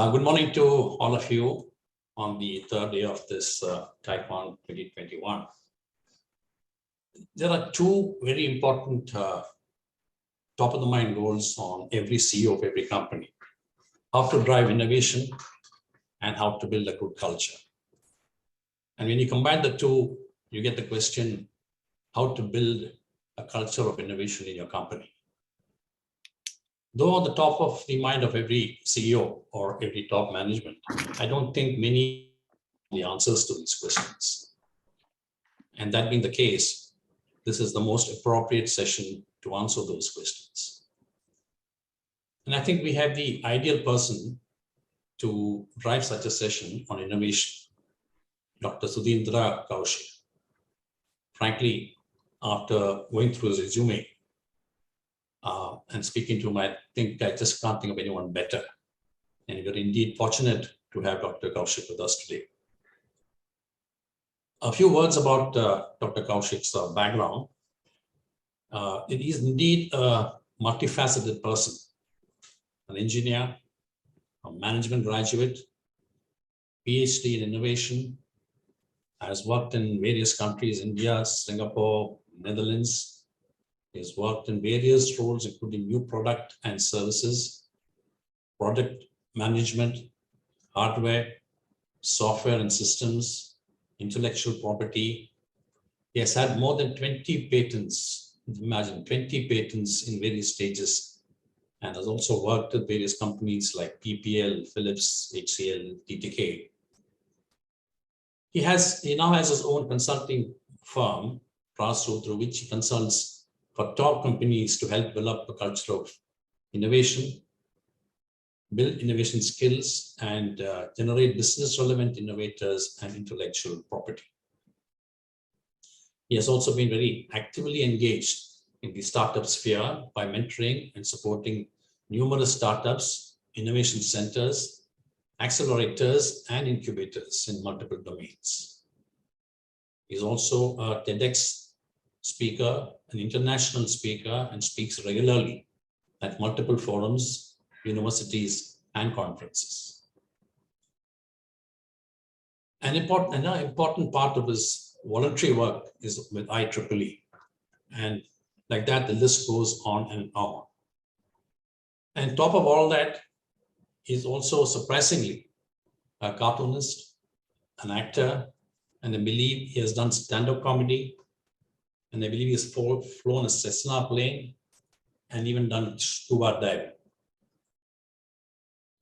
Good morning to all of you on the third day of this TiEcon 2021. There are two very important top-of-the-mind goals on every CEO of every company: how to drive innovation and how to build a good culture. And when you combine the two, you get the question, how to build a culture of innovation in your company. Though on the top of the mind of every CEO or every top management, I don't think many the answers to these questions. And that being the case, this is the most appropriate session to answer those questions. And I think we have the ideal person to drive such a session on innovation, Dr. Sudeendra Koushik. Frankly, after going through his resume and speaking to him, I think I just can't think of anyone better. And we're indeed fortunate to have Dr. Koushik with us today. A few words about Dr. Koushik's background. It is indeed a multifaceted person, an engineer, a management graduate, PhD in innovation, has worked in various countries, India, Singapore, Netherlands. He has worked in various roles, including new product and services, product management, hardware, software and systems, intellectual property. He has had more than 20 patents, imagine 20 patents in various stages, and has also worked at various companies like PPL, Philips, HCL, TTK. He now has his own consulting firm, Praso, through which he consults for top companies to help develop a culture of innovation, build innovation skills, and generate business-relevant innovators and intellectual property. He has also been very actively engaged in the startup sphere by mentoring and supporting numerous startups, innovation centers, accelerators, and incubators in multiple domains. He's also a TEDx speaker, an international speaker, and speaks regularly at multiple forums, universities, and conferences. Another important part of his voluntary work is with IEEE. And like that, the list goes on and on. And top of all that, he's also surprisingly a cartoonist, an actor, and I believe he has done stand-up comedy, and I believe he has flown a Cessna plane and even done scuba diving.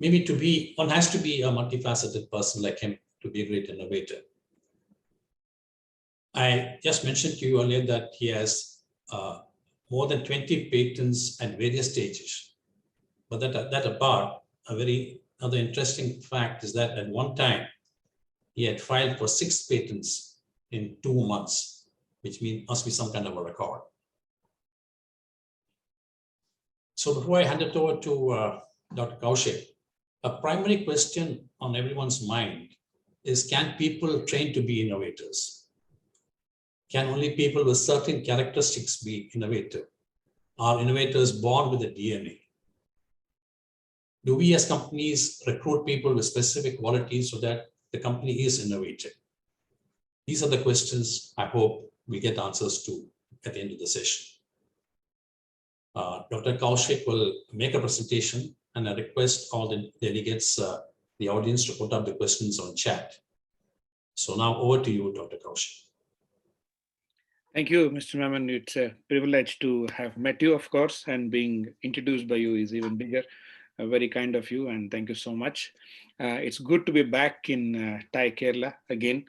Maybe one has to be a multifaceted person like him to be a great innovator. I just mentioned to you earlier that he has more than 20 patents at various stages. But that apart, another interesting fact is that at one time, he had filed for 6 patents in 2 months, which must be some kind of a record. So before I hand it over to Dr. Koushik, a primary question on everyone's mind is, can people train to be innovators? Can only people with certain characteristics be innovative? Are innovators born with a DNA? Do we as companies recruit people with specific qualities so that the company is innovative? These are the questions I hope we get answers to at the end of the session. Dr. Koushik will make a presentation, and I request all the delegates, the audience, to put up the questions on chat. So now over to you, Dr. Koushik. Thank you, Mr. Mammen. It's a privilege to have met you, of course, and being introduced by you is even bigger. Very kind of you, and thank you so much. It's good to be back in Thai Kerala again.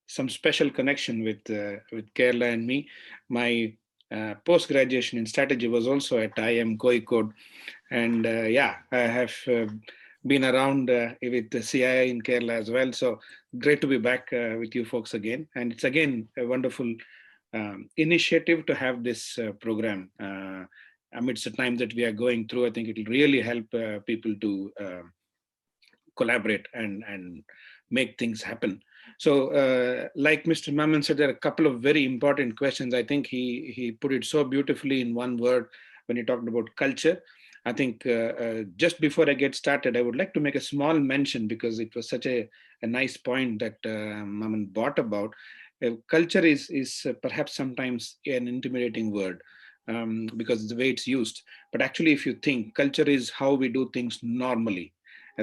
Some special connection with Kerala and me. My post-graduation in strategy was also at IM Kozhikode, and I have been around with the CII in Kerala as well. So great to be back with you folks again. And it's again a wonderful initiative to have this program amidst the time that we are going through. I think it will really help people to collaborate and make things happen. So like Mr. Mammen said, there are a couple of very important questions. I think he put it so beautifully in one word when he talked about culture. I think just before I get started, I would like to make a small mention because it was such a nice point that Mammen brought about. Culture is perhaps sometimes an intimidating word because the way it's used. But actually, if you think, culture is how we do things normally,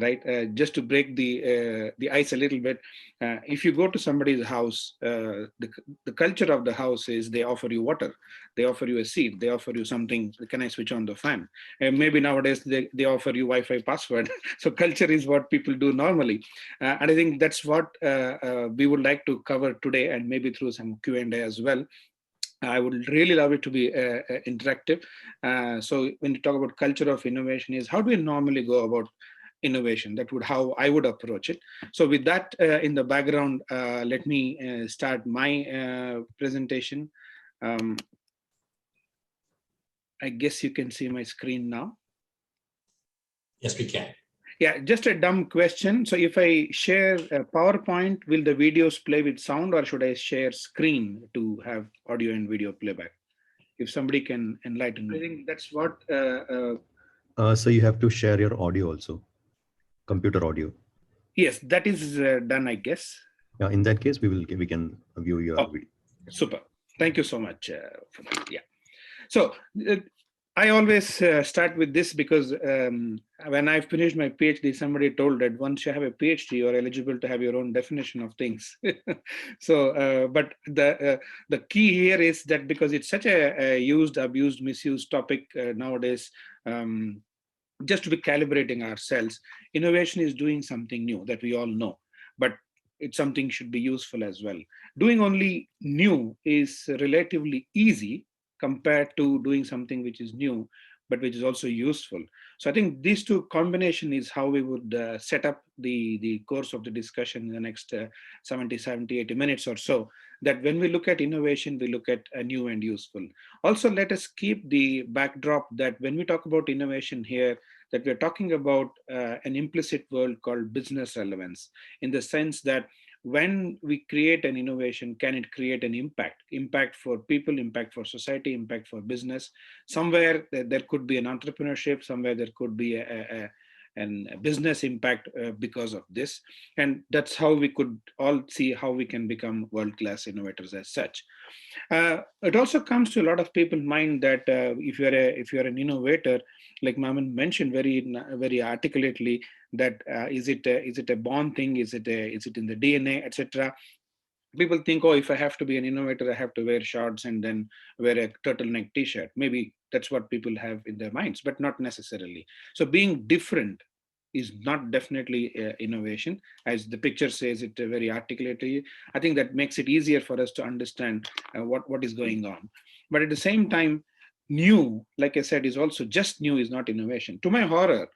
right? Just to break the ice a little bit, if you go to somebody's house, the culture of the house is they offer you water, they offer you a seat, they offer you something. Can I switch on the fan? And maybe nowadays they offer you Wi-Fi password. So culture is what people do normally, and I think that's what we would like to cover today, and maybe through some Q&A as well. I would really love it to be interactive. So when you talk about culture of innovation, is how do we normally go about innovation? That would how I would approach it. So with that in the background, let me start my presentation. Um, I guess you can see my screen now. Yes, we can. Yeah, just a dumb question. So if I share a PowerPoint, will the videos play with sound, or should I share screen to have audio and video playback? If somebody can enlighten me. I think that's what. So you have to share your audio also, computer audio. Yes, that is done, I guess. In that case, we can view your video. Super. Thank you so much for that. Yeah. So I always start with this because when I finished my PhD, somebody told that once you have a PhD, you're eligible to have your own definition of things. So, but the key here is that because it's such a used, abused, misused topic nowadays, just to be calibrating ourselves, innovation is doing something new that we all know, but it's something should be useful as well. Doing only new is relatively easy compared to doing something which is new, but which is also useful. So I think these two combination is how we would set up the course of the discussion in the next 70, 80 minutes or so, that when we look at innovation, we look at new and useful. Also, let us keep the backdrop that when we talk about innovation here, that we're talking about an implicit world called business relevance, in the sense that when we create an innovation, can it create an impact for people, impact for society, impact for business? Somewhere there could be an entrepreneurship, somewhere there could be a business impact because of this. And that's how we could all see how we can become world-class innovators as such. It also comes to a lot of people's mind that if you're an innovator, like Mammen mentioned very articulately, that is it a born thing? Is it in the DNA, etc.? People think, oh, if I have to be an innovator, I have to wear shorts and then wear a turtleneck T-shirt. Maybe that's what people have in their minds, but not necessarily. So being different is not definitely innovation, as the picture says it very articulately. I think that makes it easier for us to understand what is going on. But at the same time, new, like I said, is also just new is not innovation. To my horror,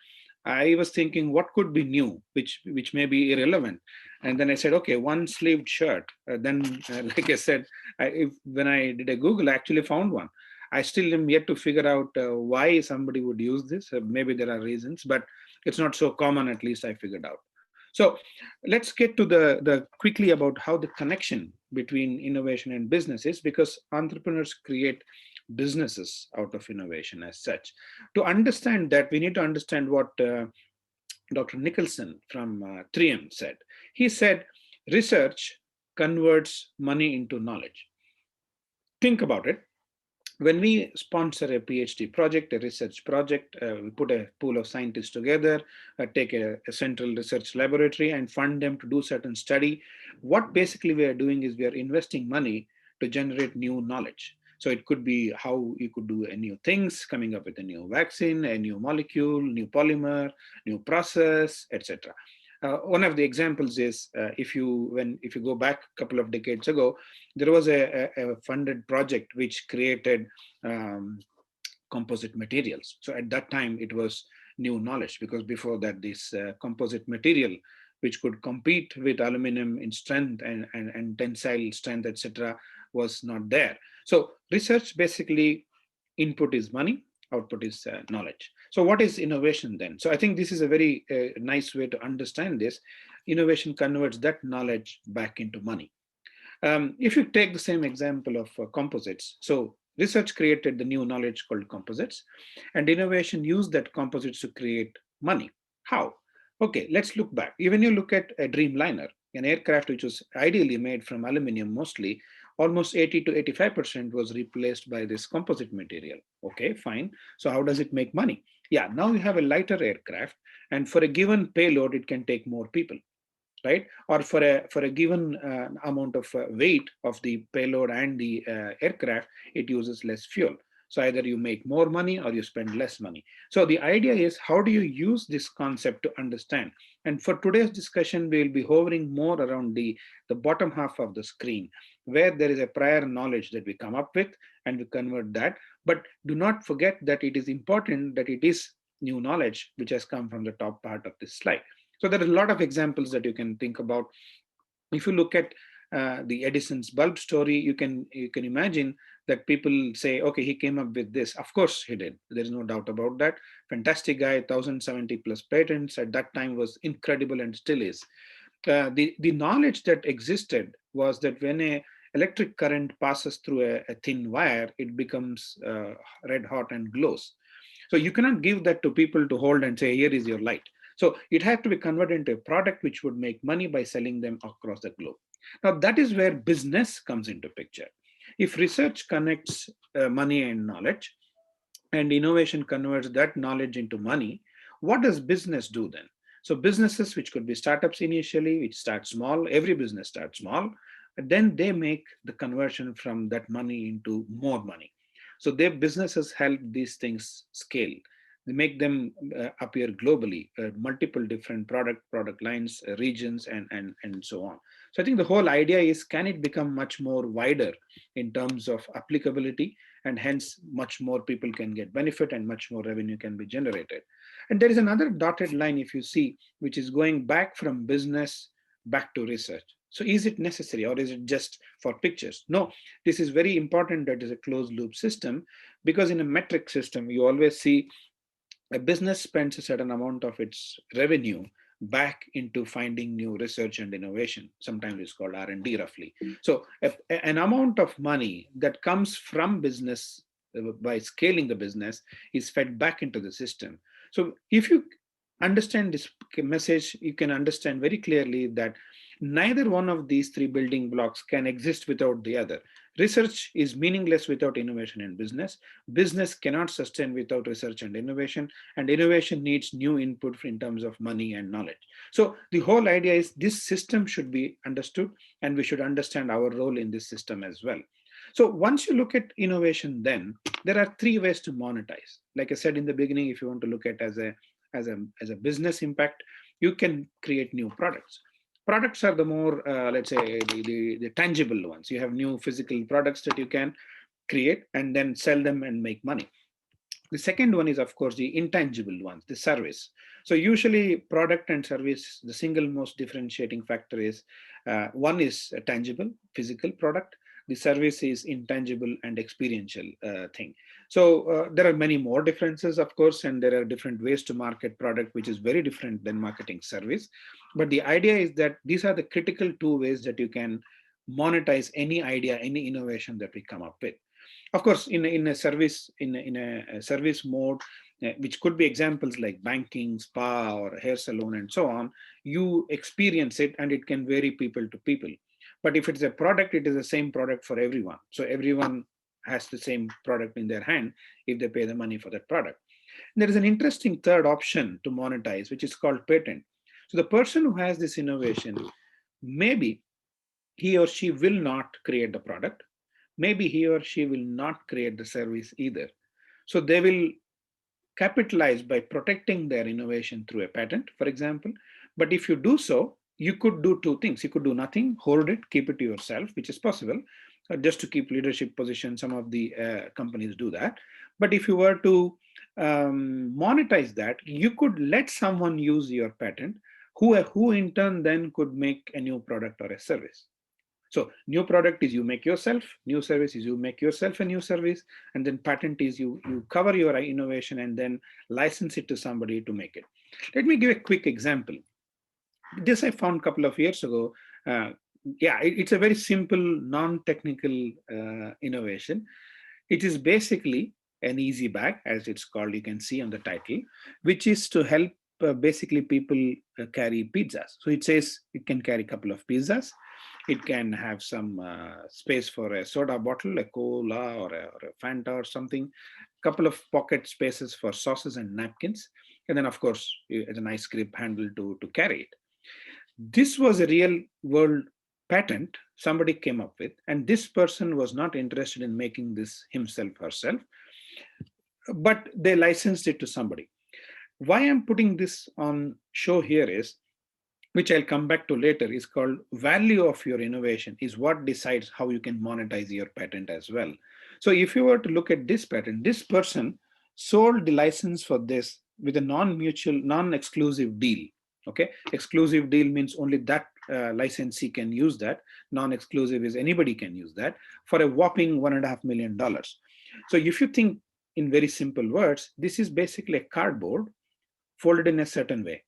I was thinking what could be new, which may be irrelevant. And then I said, okay, one sleeved shirt. Then, like I said, when I did a Google, I actually found one. I still am yet to figure out why somebody would use this. Maybe there are reasons, but it's not so common, at least I figured out. So let's get to the quickly about how the connection between innovation and business is, because entrepreneurs create businesses out of innovation as such. To understand that, we need to understand what Dr. Nicholson from 3M said. He said, research converts money into knowledge. Think about it. When we sponsor a PhD project, a research project, we put a pool of scientists together, take a central research laboratory and fund them to do certain study. What basically we are doing is we are investing money to generate new knowledge. So it could be how you could do new things, coming up with a new vaccine, a new molecule, new polymer, new process, etc. One of the examples is if you go back a couple of decades ago, there was a funded project which created composite materials. So at that time, it was new knowledge, because before that, this composite material, which could compete with aluminum in strength and tensile strength, etc., was not there. So research basically, input is money, output is knowledge. So what is innovation then? So I think this is a very nice way to understand this. Innovation converts that knowledge back into money. If you take the same example of composites, so Research created the new knowledge called composites, and innovation used that composites to create money. How? Okay, let's look back. Even you look at a Dreamliner, an aircraft which was ideally made from aluminum mostly, almost 80 to 85% was replaced by this composite material. Okay, fine. So how does it make money? Yeah, now you have a lighter aircraft, and for a given payload, it can take more people, right? Or for a given amount of weight of the payload and the aircraft, it uses less fuel. So either you make more money or you spend less money. So the idea is, how do you use this concept to understand? And for today's discussion, we'll be hovering more around the bottom half of the screen, where there is a prior knowledge that we come up with and we convert that. But do not forget that it is important that it is new knowledge which has come from the top part of this slide. So there are a lot of examples that you can think about. If you look at the Edison's bulb story, you can imagine that people say, okay, he came up with this. Of course he did. There is no doubt about that. Fantastic guy, 1,070 plus patents at that time was incredible and still is. The knowledge that existed was that when a electric current passes through a thin wire, it becomes red hot and glows. So you cannot give that to people to hold and say, here is your light. So it had to be converted into a product which would make money by selling them across the globe. Now that is where business comes into picture. If research connects money and knowledge, and innovation converts that knowledge into money, what does business do then? So businesses, which could be startups initially, which start small, every business starts small, then they make the conversion from that money into more money. So their businesses help these things scale. They make them appear globally, multiple different product lines, regions, and so on. So I think the whole idea is, can it become much more wider in terms of applicability, and hence much more people can get benefit and much more revenue can be generated. And there is another dotted line, if you see, which is going back from business back to research. So is it necessary, or is it just for pictures? No, this is very important that is a closed loop system, because in a metric system, you always see a business spends a certain amount of its revenue back into finding new research and innovation. Sometimes it's called R&D roughly. So an amount of money that comes from business by scaling the business is fed back into the system. So if you understand this message, you can understand very clearly that neither one of these three building blocks can exist without the other. Research is meaningless without innovation and business. Business cannot sustain without research and innovation needs new input in terms of money and knowledge. So the whole idea is, this system should be understood, and we should understand our role in this system as well. So once you look at innovation, then there are three ways to monetize. Like I said in the beginning, if you want to look at as a business impact, you can create new products. Products are the more, let's say, the tangible ones. You have new physical products that you can create and then sell them and make money. The second one is, of course, the intangible ones, the service. So usually product and service, the single most differentiating factor is, one is a tangible, physical product. The service is intangible and experiential thing. So there are many more differences, of course, and there are different ways to market product, which is very different than marketing service. But the idea is that these are the critical two ways that you can monetize any idea, any innovation that we come up with. Of course, in a service service mode, which could be examples like banking, spa, or hair salon, and so on, you experience it, and it can vary people to people. But if it's a product, it is the same product for everyone. So everyone has the same product in their hand if they pay the money for that product. And there is an interesting third option to monetize, which is called patent. So the person who has this innovation, maybe he or she will not create the product. Maybe he or she will not create the service either. So they will capitalize by protecting their innovation through a patent, for example. But if you do so, you could do two things. You could do nothing, hold it, keep it to yourself, which is possible, just to keep leadership position. Some of the companies do that. But if you were to monetize that, you could let someone use your patent, who in turn then could make a new product or a service. So new product is you make yourself, new service is you make yourself a new service, and then patent is you cover your innovation and then license it to somebody to make it. Let me give a quick example. This I found a couple of years ago. It's a very simple, non-technical innovation. It is basically an easy bag, as it's called, you can see on the title, which is to help basically people carry pizzas. So it says it can carry a couple of pizzas. It can have some space for a soda bottle, a cola or a Fanta or something, couple of pocket spaces for sauces and napkins. And then, of course, it's a nice grip handle to carry it. This was a real world patent somebody came up with, and this person was not interested in making this himself herself, but they licensed it to somebody. Why I'm putting this on show here is, which I'll come back to later, is called value of your innovation is what decides how you can monetize your patent as well. So if you were to look at this patent, this person sold the license for this with a non-mutual, non-exclusive deal. Okay, exclusive deal means only that licensee can use that. Non-exclusive is anybody can use that for a whopping $1.5 million. So if you think in very simple words, this is basically a cardboard folded in a certain way.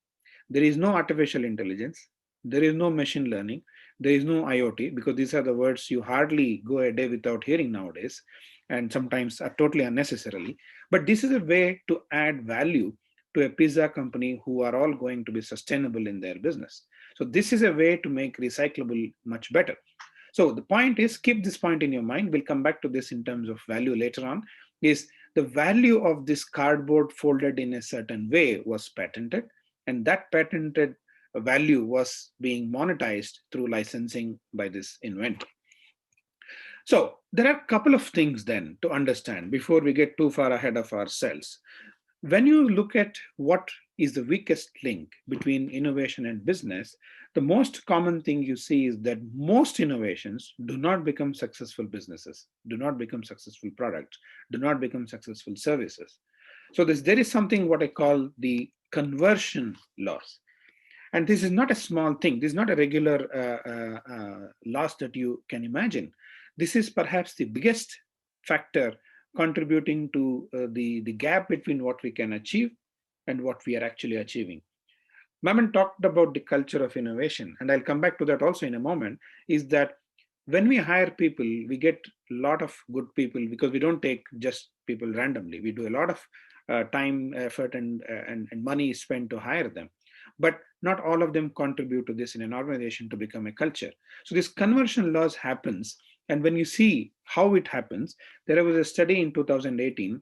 There is no artificial intelligence. There is no machine learning. There is no IoT, because these are the words you hardly go a day without hearing nowadays, and sometimes are totally unnecessarily. But this is a way to add value to a pizza company who are all going to be sustainable in their business. So this is a way to make recyclable much better. So the point is, keep this point in your mind. We'll come back to this in terms of value later on, is the value of this cardboard folded in a certain way was patented, and that patented value was being monetized through licensing by this inventor. So there are a couple of things then to understand before we get too far ahead of ourselves. When you look at what is the weakest link between innovation and business, the most common thing you see is that most innovations do not become successful businesses, do not become successful products, do not become successful services. So there is something what I call the conversion loss. And this is not a small thing. This is not a regular loss that you can imagine. This is perhaps the biggest factor contributing to the gap between what we can achieve and what we are actually achieving. Mammen talked about the culture of innovation, and I'll come back to that also in a moment, is that when we hire people, we get a lot of good people because we don't take just people randomly. We do a lot of time, effort, and money spent to hire them. But not all of them contribute to this in an organization to become a culture. So this conversion loss happens. And when you see how it happens, there was a study in 2018,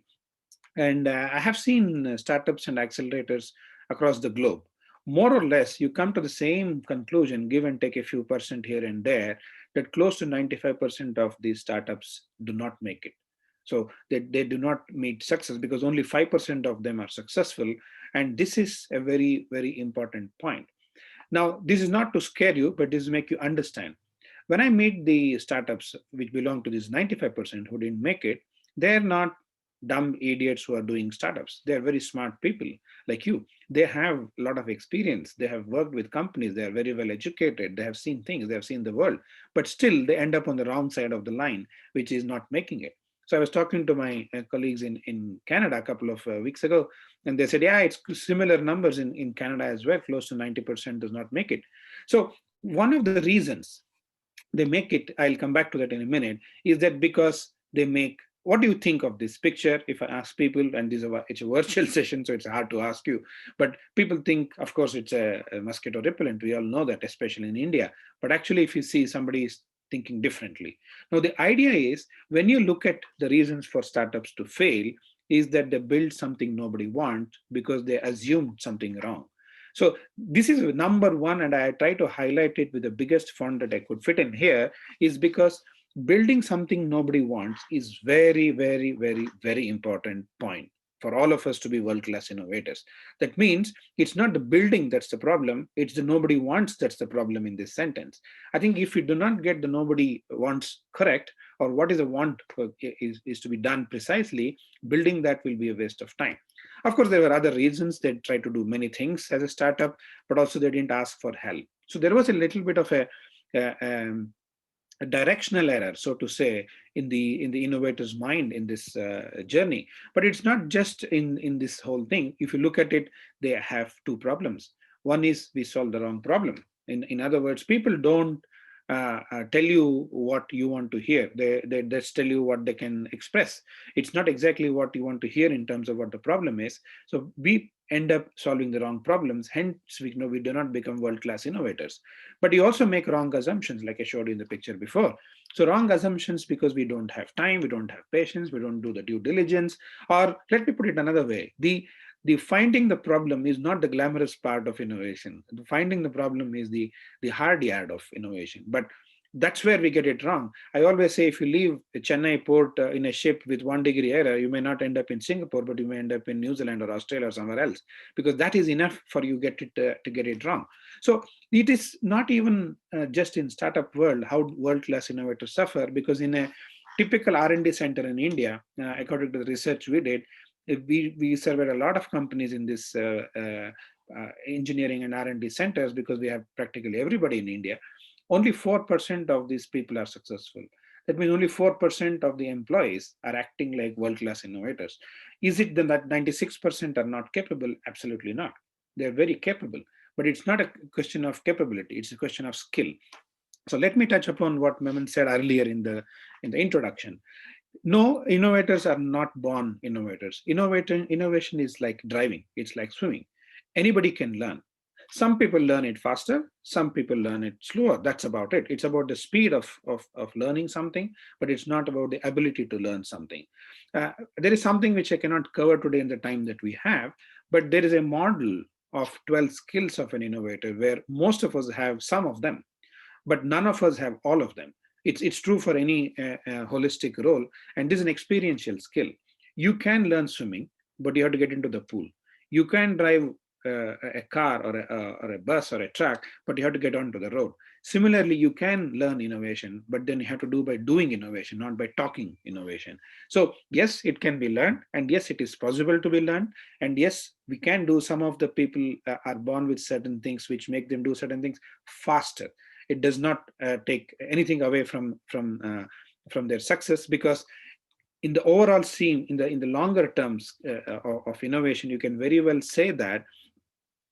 and I have seen startups and accelerators across the globe. More or less, you come to the same conclusion, give and take a few percent here and there, that close to 95% of these startups do not make it. So they do not meet success because only 5% of them are successful. And this is a very, very important point. Now, this is not to scare you, but this make you understand. When I meet the startups which belong to this 95% who didn't make it, they're not dumb idiots who are doing startups. They're very smart people like you. They have a lot of experience. They have worked with companies. They are very well educated. They have seen things. They have seen the world. But still, they end up on the wrong side of the line, which is not making it. So I was talking to my colleagues in Canada a couple of weeks ago, and they said, yeah, it's similar numbers in Canada as well. Close to 90% does not make it. So one of the reasons they make it, I'll come back to that in a minute, is that because they make, what do you think of this picture? If I ask people, and it's a virtual session, so it's hard to ask you, but people think, of course, it's a mosquito repellent. We all know that, especially in India. But actually, if you see, somebody is thinking differently. Now, the idea is, when you look at the reasons for startups to fail, is that they build something nobody wants because they assumed something wrong. So this is number one, and I try to highlight it with the biggest font that I could fit in here, is because building something nobody wants is very, very, very, very important point for all of us to be world-class innovators. That means it's not the building that's the problem, it's the nobody wants that's the problem in this sentence. I think if you do not get the nobody wants correct, or what is a want is to be done precisely, building that will be a waste of time. Of course, there were other reasons. They tried to do many things as a startup, but also they didn't ask for help. So there was a little bit of a directional error, so to say, in the innovator's mind in this journey. But it's not just in this whole thing. If you look at it, they have two problems. One is we solved the wrong problem. In other words, people don't tell you what you want to hear. They just tell you what they can express. It's not exactly what you want to hear in terms of what the problem is. So we end up solving the wrong problems. Hence, we know we do not become world-class innovators. But you also make wrong assumptions, like I showed you in the picture before. So wrong assumptions because we don't have time, we don't have patience, we don't do the due diligence. Or let me put it another way: the finding the problem is not the glamorous part of innovation. The finding the problem is the hard yard of innovation. But that's where we get it wrong. I always say, if you leave Chennai port in a ship with 1 degree error, you may not end up in Singapore, but you may end up in New Zealand or Australia or somewhere else, because that is enough for you get it to get it wrong. So it is not even just in startup world how world-class innovators suffer, because in a typical R&D center in India, according to the research we did, we surveyed a lot of companies in this engineering and R&D centers, because we have practically everybody in India. Only 4% of these people are successful. That means only 4% of the employees are acting like world-class innovators. Is it then that 96% are not capable? Absolutely not. They're very capable, but it's not a question of capability. It's a question of skill. So let me touch upon what Mammen said earlier in the introduction. No, innovators are not born innovators. Innovation is like driving. It's like swimming. Anybody can learn. Some people learn it faster, some people learn it slower. That's about it. It's about the speed of learning something, but it's not about the ability to learn something. There is something which I cannot cover today in the time that we have, but there is a model of 12 skills of an innovator where most of us have some of them, but none of us have all of them. It's true for any holistic role, and this is an experiential skill. You can learn swimming, but you have to get into the pool. You can drive a car or a bus or a truck, but you have to get onto the road. Similarly, you can learn innovation, but then you have to do by doing innovation, not by talking innovation. So yes, it can be learned, and yes, it is possible to be learned, and yes, we can do. Some of the people are born with certain things which make them do certain things faster. It does not take anything away from their success, because in the overall scheme, in the longer terms of innovation, you can very well say that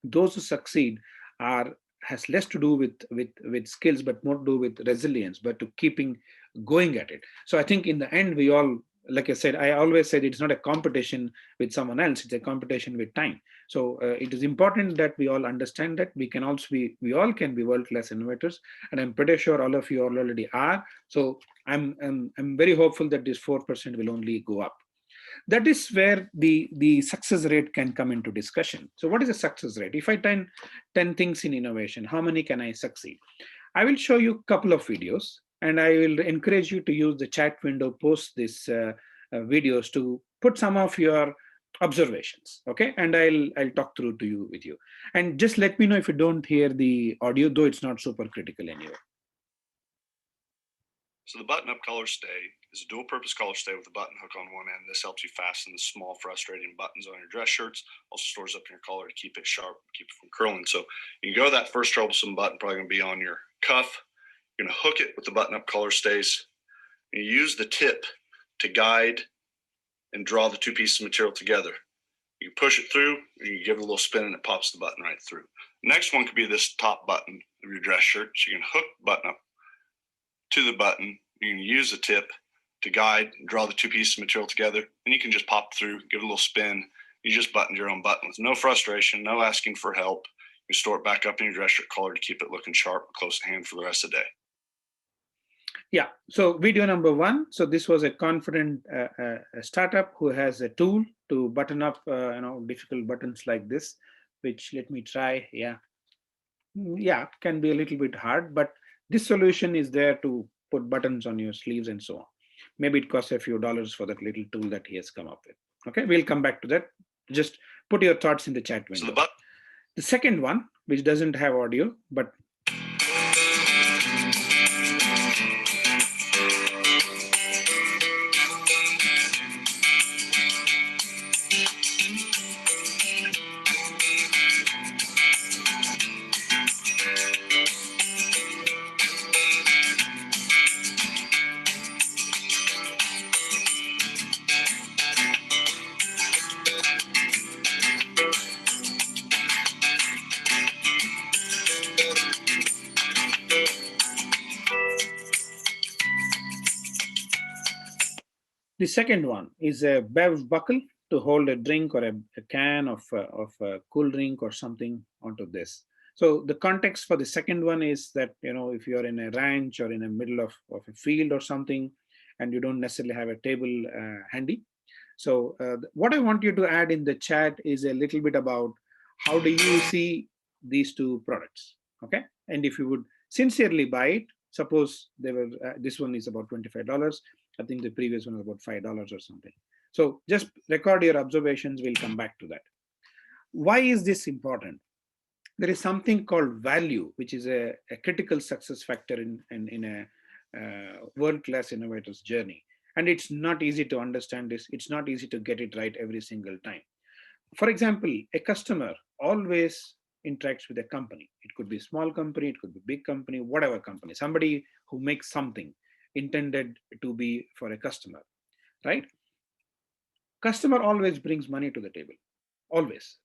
those who succeed has less to do with skills, but more to do with resilience, but to keeping going at it. So I think in the end, we all, like I said, I always said it's not a competition with someone else, it's a competition with time. So it is important that we all understand that we can also be, we all can be world-class innovators, and I'm pretty sure all of you already are. So I'm very hopeful that this 4% will only go up. That is where the success rate can come into discussion. So what is a success rate? If I 10 things in innovation, how many can I succeed? I will show you a couple of videos, and I will encourage you to use the chat window post this videos to put some of your observations, okay? And I'll talk through to you with you. And just let me know if you don't hear the audio, though it's not super critical anyway. So the button-up collar stay is a dual-purpose collar stay with a button hook on one end. This helps you fasten the small, frustrating buttons on your dress shirts. Also stores up in your collar to keep it sharp, keep it from curling. So you can go that first troublesome button, probably going to be on your cuff. You're going to hook it with the button-up collar stays. You use the tip to guide and draw the two pieces of material together. You push it through, and you give it a little spin, and it pops the button right through. Next one could be this top button of your dress shirt. So you can hook the button up to the button. You can use the tip to guide and draw the two pieces of material together, and you can just pop through, give it a little spin. You just buttoned your own button with no frustration, no asking for help. You store it back up in your dress shirt collar to keep it looking sharp, close to hand for the rest of the day. Yeah, so video number 1. So this was a confident startup who has a tool to button up difficult buttons like this, which let me try. Yeah, can be a little bit hard, but this solution is there to put buttons on your sleeves and so on. Maybe it costs a few dollars for that little tool that he has come up with. Okay, we'll come back to that. Just put your thoughts in the chat window. So the second one, which doesn't have audio, but The second one is a bev buckle to hold a drink or a can of a cool drink or something onto this. So the context for the second one is that, if you're in a ranch or in the middle of a field or something, and you don't necessarily have a table handy. So what I want you to add in the chat is a little bit about how do you see these two products, okay? And if you would sincerely buy it, suppose this one is about $25. I think the previous one was about $5 or something. So just record your observations. We'll come back to that. Why is this important? There is something called value, which is a critical success factor in a world-class innovator's journey. And it's not easy to understand this. It's not easy to get it right every single time. For example, a customer always interacts with a company. It could be a small company, it could be a big company, whatever company, somebody who makes something intended to be for a customer, right? Customer always brings money to the table, always.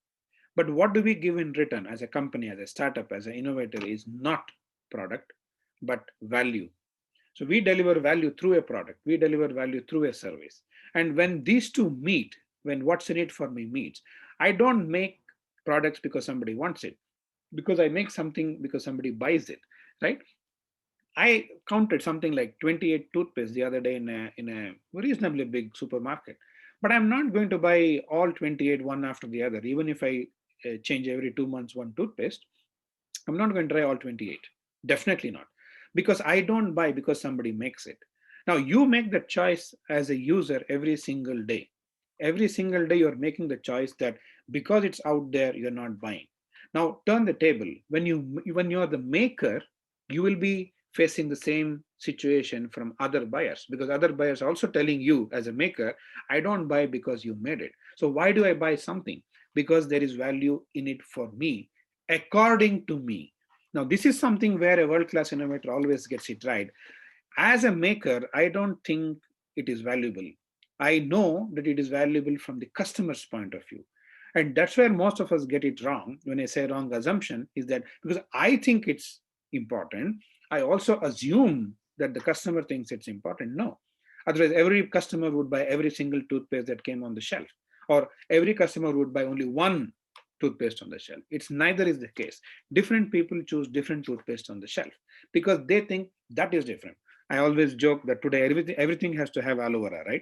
But what do we give in return as a company, as a startup, as an innovator is not product, but value. So we deliver value through a product, we deliver value through a service. And when these two meet, when what's in it for me meets, I don't make products because somebody wants it, because I make something because somebody buys it, right? I counted something like 28 toothpaste the other day in a reasonably big supermarket. But I'm not going to buy all 28 one after the other, even if I change every 2 months one toothpaste. I'm not going to try all 28. Definitely not. Because I don't buy because somebody makes it. Now you make the choice as a user every single day. Every single day you're making the choice that because it's out there, you're not buying. Now turn the table. When you're the maker, you will be facing the same situation from other buyers, because other buyers are also telling you as a maker, I don't buy because you made it. So why do I buy something? Because there is value in it for me, according to me. Now, this is something where a world-class innovator always gets it right. As a maker, I don't think it is valuable. I know that it is valuable from the customer's point of view. And that's where most of us get it wrong. When I say wrong assumption, is that because I think it's important, I also assume that the customer thinks it's important. No. Otherwise, every customer would buy every single toothpaste that came on the shelf, or every customer would buy only one toothpaste on the shelf. It's neither is the case. Different people choose different toothpaste on the shelf because they think that is different. I always joke that today everything has to have aloe vera, right?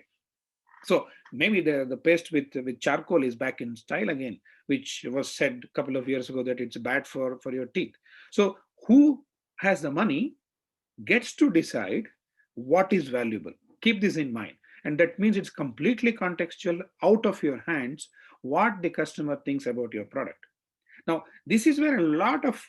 So maybe the paste with charcoal is back in style again, which was said a couple of years ago that it's bad for your teeth. So who has the money gets to decide what is valuable. Keep this in mind. And that means it's completely contextual, out of your hands, what the customer thinks about your product. Now, this is where a lot of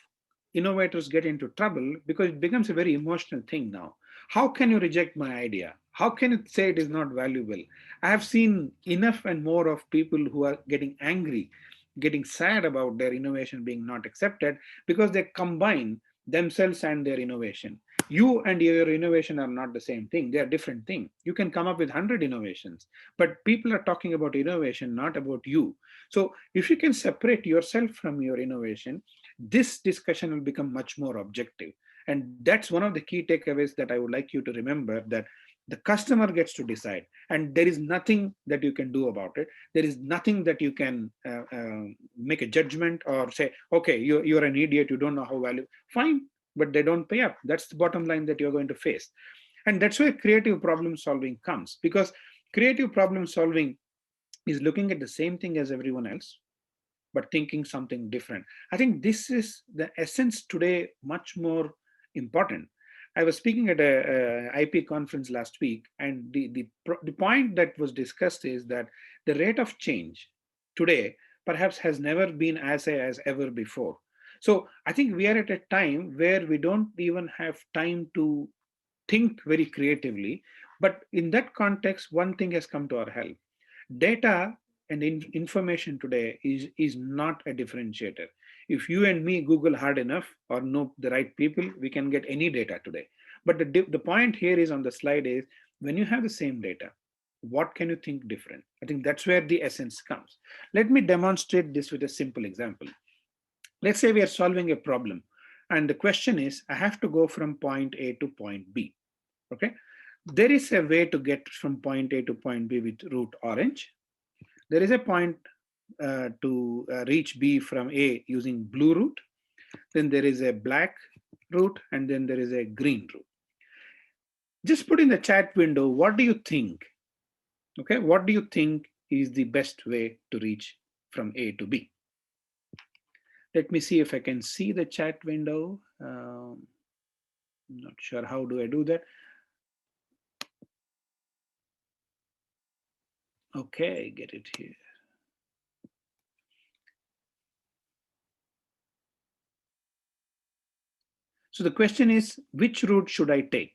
innovators get into trouble because it becomes a very emotional thing now. How can you reject my idea? How can you say it is not valuable? I have seen enough and more of people who are getting angry, getting sad about their innovation being not accepted because they combine themselves and their innovation. You and your innovation are not the same thing. They are different things. You can come up with 100 innovations, but people are talking about innovation, not about you. So if you can separate yourself from your innovation, this discussion will become much more objective. And that's one of the key takeaways that I would like you to remember, that the customer gets to decide, and there is nothing that you can do about it. There is nothing that you can make a judgment or say, okay, you're an idiot, you don't know how valuable. Fine, but they don't pay up. That's the bottom line that you're going to face. And that's where creative problem solving comes, because creative problem solving is looking at the same thing as everyone else, but thinking something different. I think this is the essence today, much more important. I was speaking at a IP conference last week, and the point that was discussed is that the rate of change today perhaps has never been as high as ever before. So I think we are at a time where we don't even have time to think very creatively. But in that context, one thing has come to our help. Data and information today is not a differentiator. If you and me Google hard enough or know the right people, we can get any data today. But the point here is on the slide is, when you have the same data, what can you think different? I think that's where the essence comes. Let me demonstrate this with a simple example. Let's say we are solving a problem, and the question is, I have to go from point A to point B. Okay. there is a way to get from point A to point B with route orange. There is a point to reach B from A using blue route. Then there is a black route, and then there is a green route. Just put in the chat window, what do you think? Okay, what do you think is the best way to reach from A to B? Let me see if I can see the chat window. I'm not sure how do I do that. Okay, get it here. So the question is, which route should I take?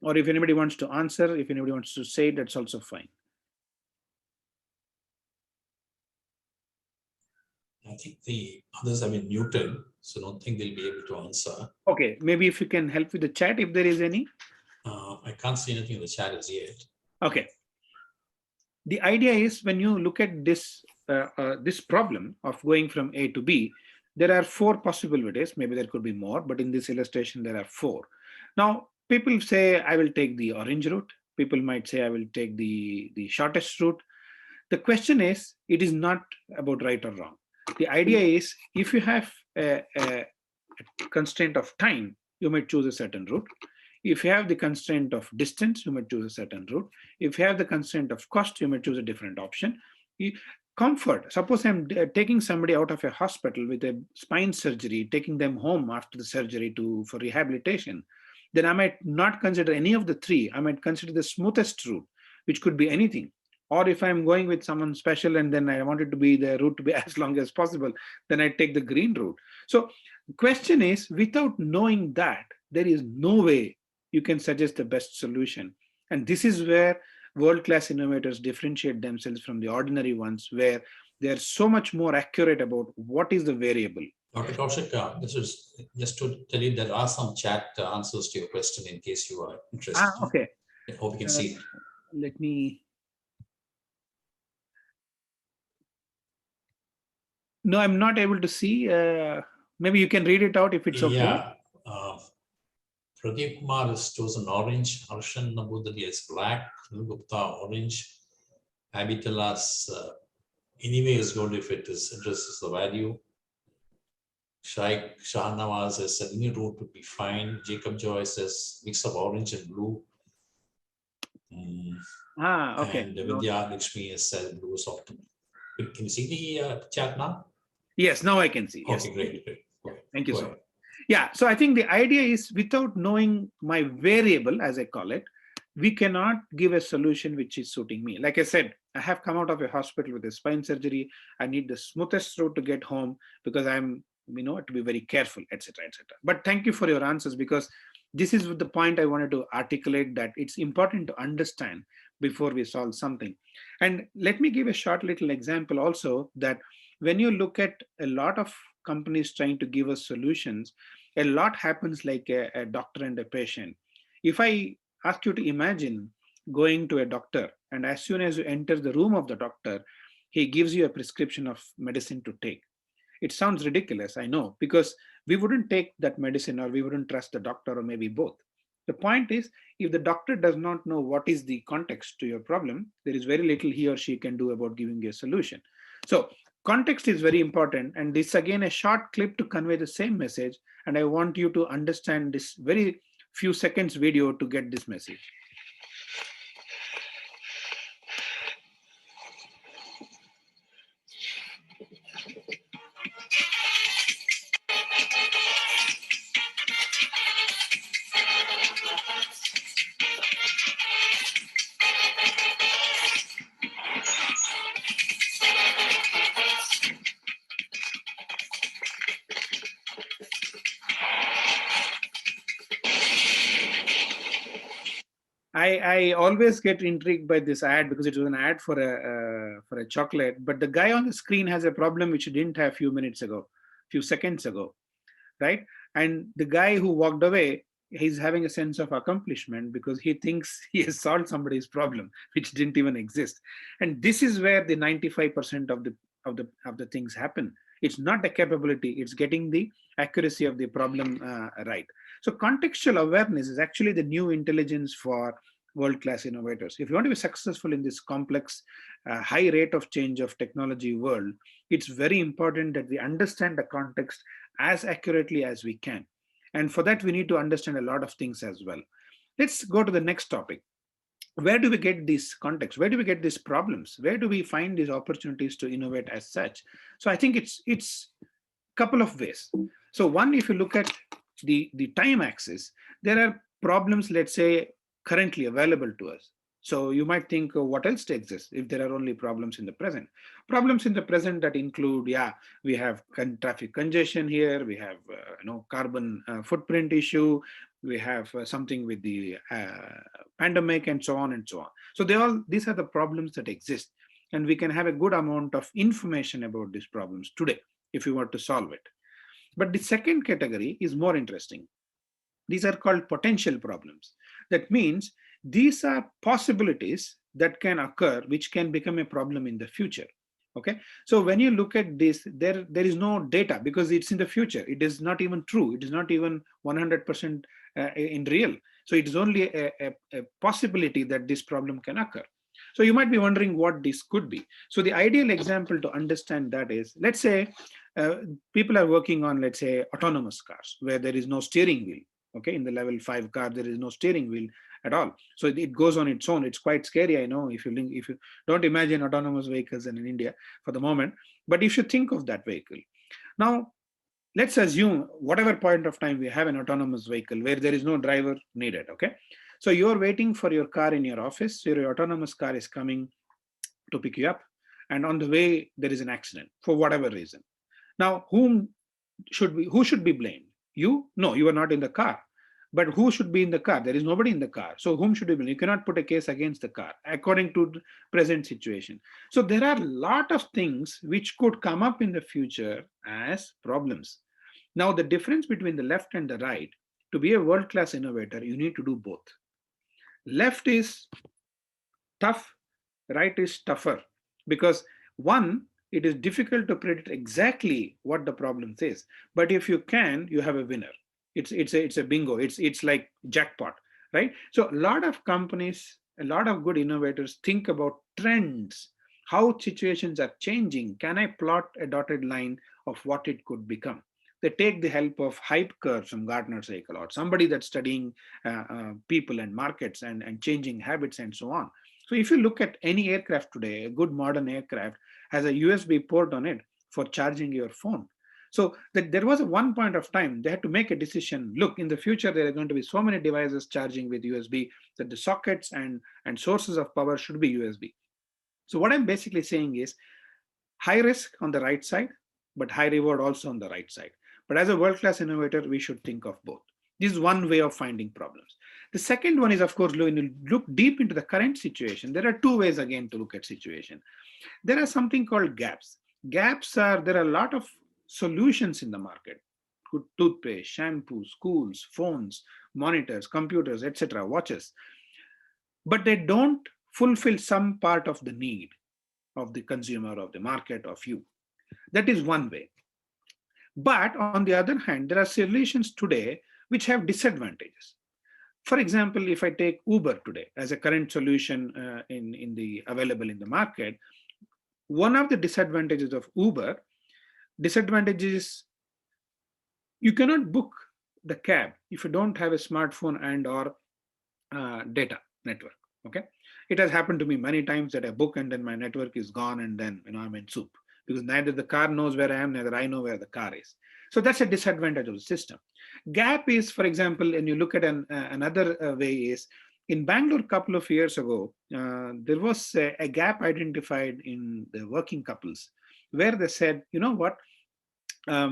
Or if anybody wants to answer, if anybody wants to say, that's also fine. I think the others have been muted, so I don't think they'll be able to answer. Okay, maybe if you can help with the chat, if there is any. I can't see anything in the chat as yet. Okay. The idea is when you look at this, this problem of going from A to B, there are 4 possibilities. Maybe there could be more, but in this illustration, there are 4. Now, people say, I will take the orange route. People might say, I will take the shortest route. The question is, it is not about right or wrong. The idea is, if you have a constraint of time, you might choose a certain route. If you have the constraint of distance, you might choose a certain route. If you have the constraint of cost, you might choose a different option. Comfort, suppose I'm taking somebody out of a hospital with a spine surgery, taking them home after the surgery for rehabilitation, then I might not consider any of the 3. I might consider the smoothest route, which could be anything. Or if I'm going with someone special and then I want it to be the route to be as long as possible, then I take the green route. So the question is, without knowing that, there is no way you can suggest the best solution. And this is where world-class innovators differentiate themselves from the ordinary ones, where they're so much more accurate about what is the variable. Dr. Kaushik, this is just to tell you there are some chat answers to your question in case you are interested. Okay. I hope you can see it. Let me. No, I'm not able to see. Maybe you can read it out if it's okay. Yeah. Pradeep Kumar has chosen orange. Harshan Nabudali is black. Gupta orange. Abitalas anyway is good if it addresses the value. Shaikh Shahnawaz says any route would be fine. Jacob Joy says mix of orange and blue. Okay. And Vidya Lakshmi has said blue is optimal. Can you see the chat now? Yes, now I can see. Yes. Okay, great. Okay. Thank you so much. Yeah, so I think the idea is without knowing my variable, as I call it, we cannot give a solution which is suiting me. Like I said, I have come out of a hospital with a spine surgery. I need the smoothest route to get home because I'm, to be very careful, etc., etc. But thank you for your answers, because this is the point I wanted to articulate, that it's important to understand before we solve something. And let me give a short little example also, that when you look at a lot of companies trying to give us solutions, a lot happens like a doctor and a patient. If I ask you to imagine going to a doctor, and as soon as you enter the room of the doctor, he gives you a prescription of medicine to take. It sounds ridiculous, I know, because we wouldn't take that medicine, or we wouldn't trust the doctor, or maybe both. The point is, if the doctor does not know what is the context to your problem, there is very little he or she can do about giving you a solution. So context is very important, and this again a short clip to convey the same message, and I want you to understand this very few seconds video to get this message. I always get intrigued by this ad because it was an ad for a chocolate, but the guy on the screen has a problem which he didn't have few seconds ago, right? And the guy who walked away, he's having a sense of accomplishment because he thinks he has solved somebody's problem which didn't even exist. And this is where the 95% of the things happen. It's not the capability, it's getting the accuracy of the problem right. So contextual awareness is actually the new intelligence for world-class innovators. If you want to be successful in this complex, high rate of change of technology world, it's very important that we understand the context as accurately as we can. And for that, we need to understand a lot of things as well. Let's go to the next topic. Where do we get these contexts? Where do we get these problems? Where do we find these opportunities to innovate as such? So I think it's a couple of ways. So one, if you look at the time axis, there are problems, let's say, currently available to us. So you might think, what else exists if there are only problems in the present? Problems in the present that include, we have traffic congestion here, we have carbon footprint issue, we have something with the pandemic, and so on and so on. So these are the problems that exist, and we can have a good amount of information about these problems today if we were to solve it. But the second category is more interesting. These are called potential problems. That means these are possibilities that can occur which can become a problem in the future. Okay, so when you look at this, there is no data because it's in the future. It is not even true. It is not even 100% in real. So it is only a possibility that this problem can occur. So you might be wondering what this could be. So the ideal example to understand that is, let's say people are working on, let's say, autonomous cars where there is no steering wheel. Okay, in the level 5 car, there is no steering wheel at all. So it goes on its own. It's quite scary, I know, if you don't imagine autonomous vehicles in India for the moment, but you should think of that vehicle. Now, let's assume whatever point of time we have an autonomous vehicle where there is no driver needed, okay? So you're waiting for your car in your office, so your autonomous car is coming to pick you up, and on the way, there is an accident for whatever reason. Now, who should be blamed? You? No, you are not in the car. But who should be in the car? There is nobody in the car. So whom should you blame? You cannot put a case against the car according to the present situation. So there are a lot of things which could come up in the future as problems. Now, the difference between the left and the right, to be a world-class innovator, you need to do both. Left is tough, right is tougher, because one, it is difficult to predict exactly what the problem is. But if you can, you have a winner. It's a bingo. It's like jackpot, right? So a lot of companies, a lot of good innovators think about trends, how situations are changing. Can I plot a dotted line of what it could become? They take the help of hype curves from Gartner cycle or somebody that's studying people and markets and changing habits and so on. So if you look at any aircraft today, a good modern aircraft has a USB port on it for charging your phone. So there was a one point of time they had to make a decision. Look, in the future, there are going to be so many devices charging with USB that the sockets and sources of power should be USB. So what I'm basically saying is high risk on the right side, but high reward also on the right side. But as a world-class innovator, we should think of both. This is one way of finding problems. The second one is, of course, when you look deep into the current situation, there are two ways again to look at situation. There are something called gaps. Gaps are, there are a lot of solutions in the market. Good toothpaste, shampoo, schools, phones, monitors, computers, etc., watches. But they don't fulfill some part of the need of the consumer, of the market, of you. That is one way. But on the other hand, there are solutions today which have disadvantages. For example, if I take Uber today as a current solution available in the market, one of the disadvantages of Uber, is you cannot book the cab if you don't have a smartphone and or data network. Okay, it has happened to me many times that I book and then my network is gone and then I'm in soup because neither the car knows where I am, neither I know where the car is. So that's a disadvantage of the system. Gap is, for example, and you look at another way is, in Bangalore a couple of years ago, there was a gap identified in the working couples where they said, you know what, a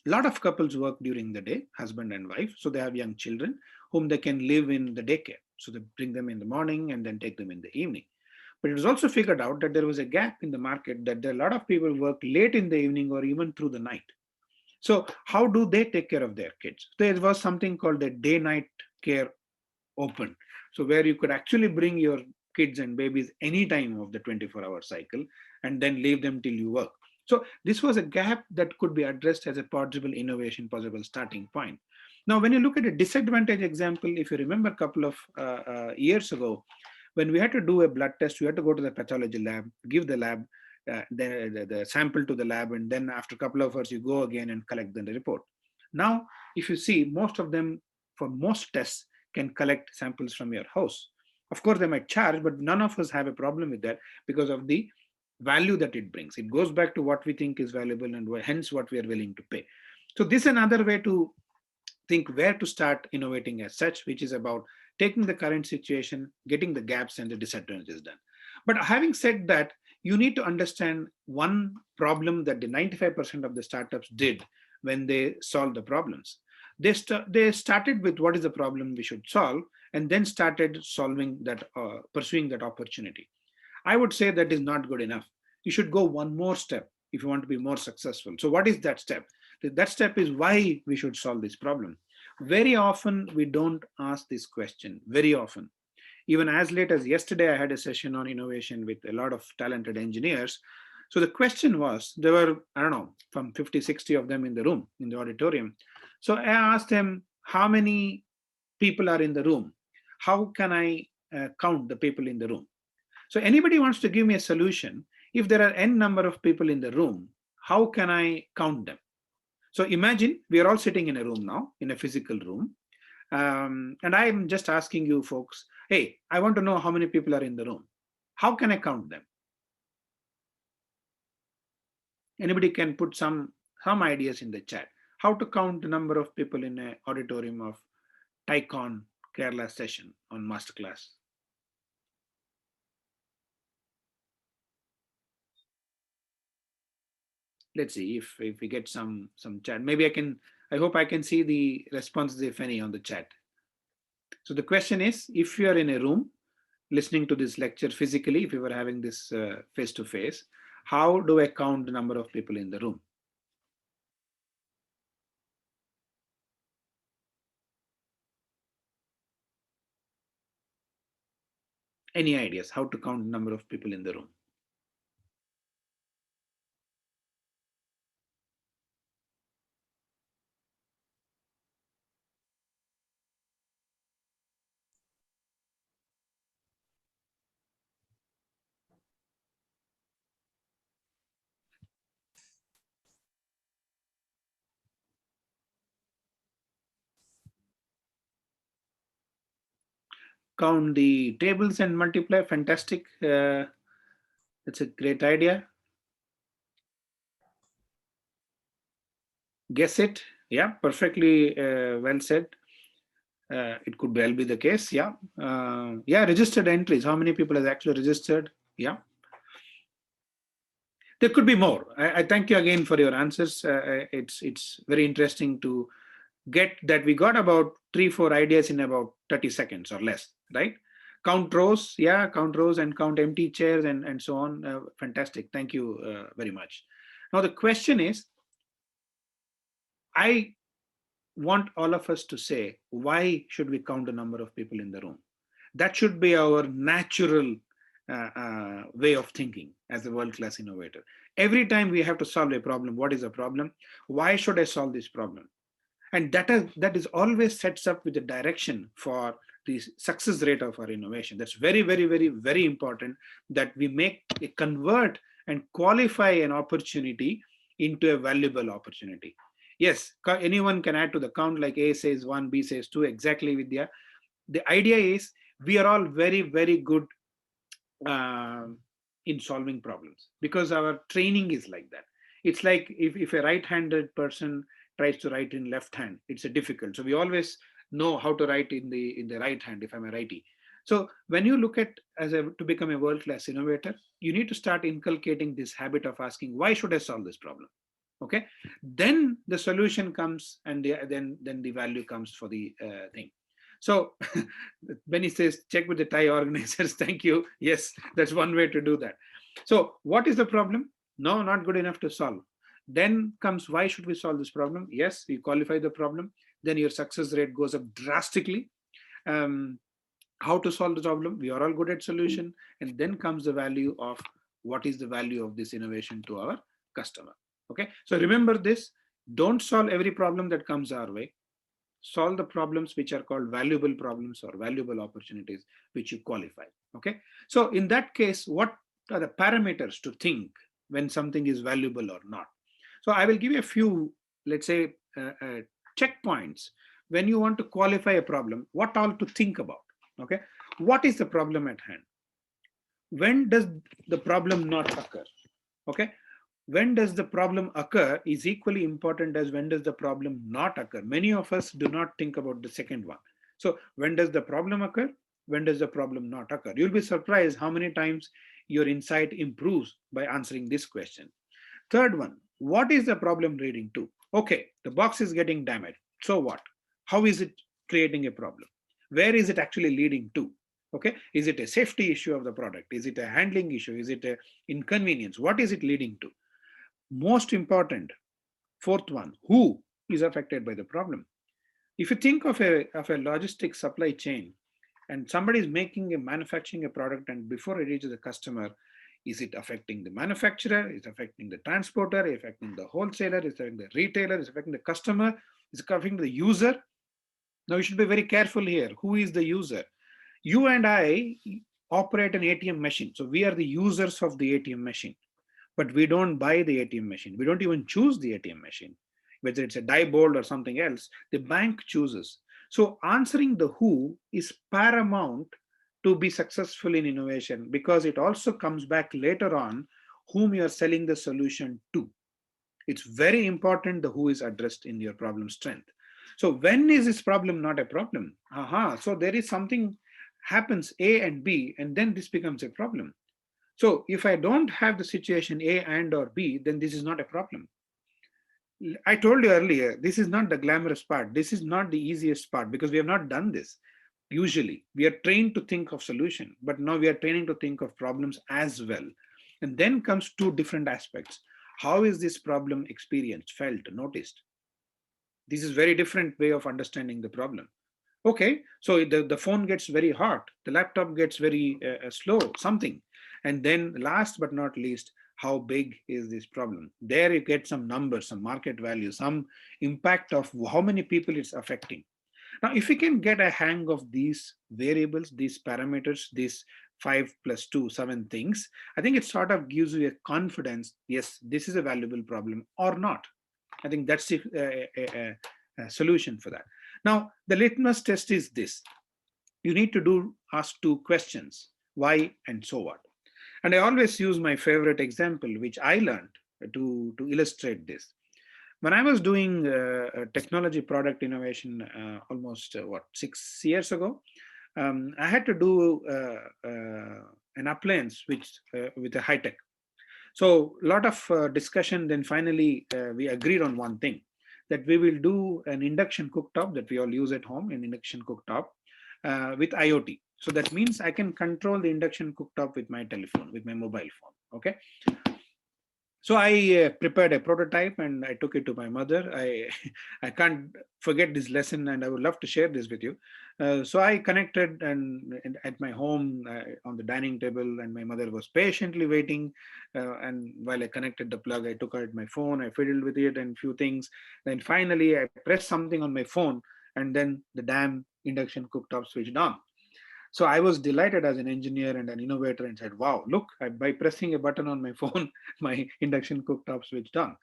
lot of couples work during the day, husband and wife, so they have young children whom they can live in the daycare. So they bring them in the morning and then take them in the evening. But it was also figured out that there was a gap in the market, that there are a lot of people work late in the evening or even through the night. So how do they take care of their kids? There was something called the day-night care open. So where you could actually bring your kids and babies any time of the 24-hour cycle and then leave them till you work. So this was a gap that could be addressed as a possible innovation, possible starting point. Now, when you look at a disadvantage example, if you remember a couple of years ago, when we had to do a blood test, we had to go to the pathology lab, give the lab the sample to the lab, and then after a couple of hours, you go again and collect the report. Now, if you see, most of them, for most tests, can collect samples from your house. Of course, they might charge, but none of us have a problem with that because of the value that it brings. It goes back to what we think is valuable and hence what we are willing to pay. So this is another way to think where to start innovating as such, which is about taking the current situation, getting the gaps and the disadvantages done. But having said that, you need to understand one problem that the 95% of the startups did when they solved the problems. They started with what is the problem we should solve, and then started solving that, pursuing that opportunity. I would say that is not good enough. You should go one more step if you want to be more successful. So what is that step? That step is why we should solve this problem. Very often we don't ask this question, very often. Even as late as yesterday, I had a session on innovation with a lot of talented engineers. So the question was, there were, I don't know, from 50, 60 of them in the room, in the auditorium. So I asked them, how many people are in the room? How can I count the people in the room? So anybody wants to give me a solution, if there are n number of people in the room, how can I count them? So imagine we are all sitting in a room now, in a physical room. And I'm just asking you folks, hey, I want to know how many people are in the room. How can I count them? Anybody can put some ideas in the chat. How to count the number of people in an auditorium of TiEcon Kerala session on masterclass. Let's see if we get some chat. Maybe I hope I can see the responses, if any, on the chat. So the question is, if you are in a room listening to this lecture physically, if we were having this face-to-face, how do I count the number of people in the room? Any ideas how to count the number of people in the room? Count the tables and multiply. Fantastic. That's a great idea. Guess it. Yeah, perfectly well said. It could well be the case. Yeah. Yeah, registered entries. How many people has actually registered? Yeah. There could be more. I thank you again for your answers. It's very interesting to get that we got about 3-4 ideas in about 30 seconds or less, right? Count rows, yeah, count rows and count empty chairs and so on. Fantastic. Thank you very much. Now the question is, I want all of us to say, why should we count the number of people in the room? That should be our natural way of thinking as a world-class innovator. Every time we have to solve a problem, what is the problem? Why should I solve this problem? And that is always sets up with the direction for the success rate of our innovation. That's very, very, very, very important that we convert and qualify an opportunity into a valuable opportunity. Yes, anyone can add to the count, like A says 1, B says 2, exactly, Vidya. The idea is we are all very, very good in solving problems because our training is like that. It's like if a right-handed person tries to write in left hand, it's a difficult. So we always know how to write in the right hand if I'm a righty. So when you look at to become a world-class innovator, you need to start inculcating this habit of asking, why should I solve this problem? Okay, then the solution comes, and then the value comes for the thing. So Benny says, check with the TiE organizers. Thank you. Yes, that's one way to do that. So what is the problem? No, not good enough to solve. Then comes, why should we solve this problem? Yes, we qualify the problem. Then your success rate goes up drastically. How to solve the problem? We are all good at solution. And then comes the value of what is the value of this innovation to our customer. Okay, so remember this, don't solve every problem that comes our way. Solve the problems which are called valuable problems or valuable opportunities which you qualify. Okay, so in that case, what are the parameters to think when something is valuable or not? So I will give you a few, let's say, checkpoints when you want to qualify a problem, what all to think about. Okay, what is the problem at hand? When does the problem not occur? Okay, when does the problem occur is equally important as when does the problem not occur. Many of us do not think about the second one. So when does the problem occur? When does the problem not occur? You'll be surprised how many times your insight improves by answering this question. Third one, what is the problem leading to? Okay, the box is getting damaged. So what? How is it creating a problem? Where is it actually leading to? Okay, is it a safety issue of the product? Is it a handling issue? Is it an inconvenience? What is it leading to? Most important, fourth one, who is affected by the problem? If you think of a logistic supply chain and somebody is manufacturing a product, and before it reaches the customer, is it affecting the manufacturer? Is it affecting the transporter? Is it affecting the wholesaler? Is it affecting the retailer? Is it affecting the customer? Is it affecting the user? Now you should be very careful here. Who is the user? You and I operate an ATM machine. So we are the users of the ATM machine, but we don't buy the ATM machine. We don't even choose the ATM machine. Whether it's a Diebold or something else, the bank chooses. So answering the who is paramount to be successful in innovation, because it also comes back later on whom you are selling the solution to. It's very important the who is addressed in your problem strength. So when is this problem not a problem? So there is something happens A and B, and then this becomes a problem. So if I don't have the situation A and or B, then this is not a problem. I told you earlier, this is not the glamorous part. This is not the easiest part because we have not done this. Usually we are trained to think of solution, but now we are training to think of problems as well. And then comes two different aspects. How is this problem experienced, felt, noticed? This is very different way of understanding the problem. Okay, so the phone gets very hot, the laptop gets very slow, something. And then last but not least, how big is this problem? There you get some numbers, some market value, some impact of how many people it's affecting. Now, if we can get a hang of these variables, these parameters, these 5 + 2, 7 things, I think it sort of gives you a confidence, yes, this is a valuable problem or not. I think that's a solution for that. Now, the litmus test is this. You need to ask two questions, why and so what. And I always use my favorite example, which I learned to illustrate this. When I was doing technology product innovation almost 6 years ago, I had to do an appliance with a high tech. So a lot of discussion, then finally we agreed on one thing, that we will do an induction cooktop that we all use at home, an induction cooktop with IoT. So that means I can control the induction cooktop with my telephone, with my mobile phone, okay? So I prepared a prototype and I took it to my mother. I can't forget this lesson and I would love to share this with you. So I connected and at my home on the dining table, and my mother was patiently waiting. And while I connected the plug, I took out my phone, I fiddled with it and few things. Then finally I pressed something on my phone, and then the damn induction cooktop switched on. So I was delighted as an engineer and an innovator and said, wow, look, by pressing a button on my phone, my induction cooktop switched on.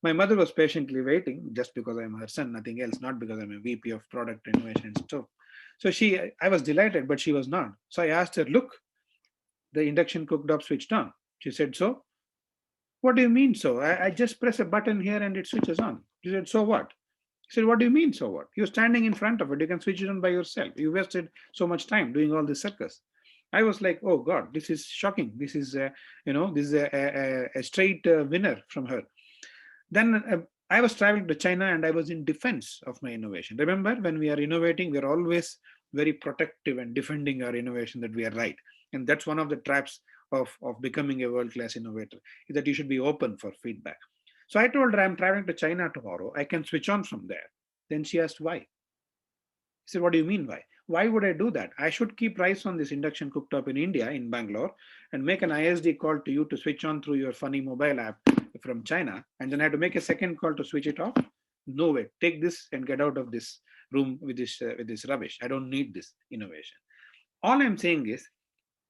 My mother was patiently waiting just because I'm her son, nothing else, not because I'm a VP of product innovation and stuff. So I was delighted, but she was not. So I asked her, look, the induction cooktop switched on. She said, so? What do you mean so? I just press a button here and it switches on. She said, so what? I said, what do you mean, so what? You're standing in front of it. You can switch it on by yourself. You wasted so much time doing all this circus. I was like, oh God, this is shocking. This is, this is a straight winner from her. Then I was traveling to China and I was in defense of my innovation. Remember, when we are innovating, we are always very protective and defending our innovation that we are right. And that's one of the traps of becoming a world-class innovator, is that you should be open for feedback. So I told her, I'm traveling to China tomorrow. I can switch on from there. Then she asked, why? I said, what do you mean why? Why would I do that? I should keep rice on this induction cooktop in India, in Bangalore, and make an ISD call to you to switch on through your funny mobile app from China, and then I had to make a second call to switch it off. No way, take this and get out of this room with this rubbish. I don't need this innovation. All I'm saying is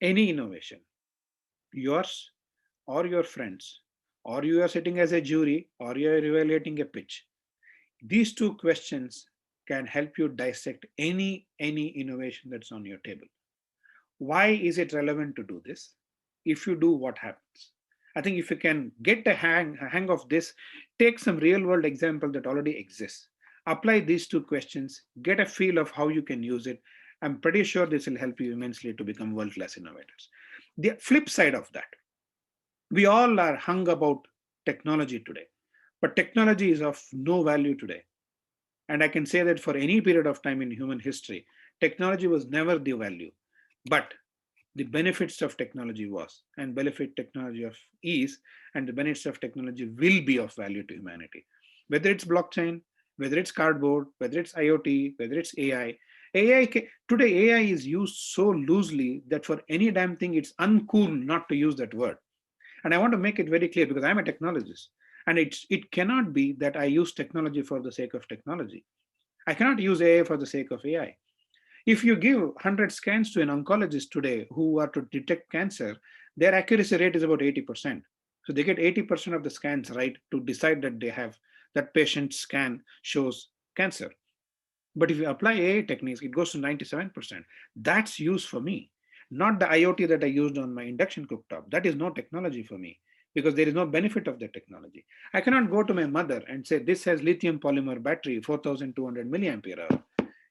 any innovation, yours or your friends, or you are sitting as a jury, or you are evaluating a pitch, these two questions can help you dissect any innovation that's on your table. Why is it relevant to do this? If you do, what happens? I think if you can get a hang of this, take some real world example that already exists, apply these two questions, get a feel of how you can use it. I'm pretty sure this will help you immensely to become world-class innovators. The flip side of that, we all are hung about technology today, but technology is of no value today. And I can say that for any period of time in human history, technology was never the value, but the benefits of technology was, and benefit technology of is, and the benefits of technology will be of value to humanity. Whether it's blockchain, whether it's cardboard, whether it's IoT, whether it's AI. Today AI is used so loosely that for any damn thing, it's uncool not to use that word. And I want to make it very clear because I'm a technologist. And it cannot be that I use technology for the sake of technology. I cannot use AI for the sake of AI. If you give 100 scans to an oncologist today who are to detect cancer, their accuracy rate is about 80%. So they get 80% of the scans right to decide that they have that patient's scan shows cancer. But if you apply AI techniques, it goes to 97%. That's use for me, not the IoT that I used on my induction cooktop. That is no technology for me because there is no benefit of the technology. I cannot go to my mother and say, this has lithium polymer battery, 4,200 milliampere hour.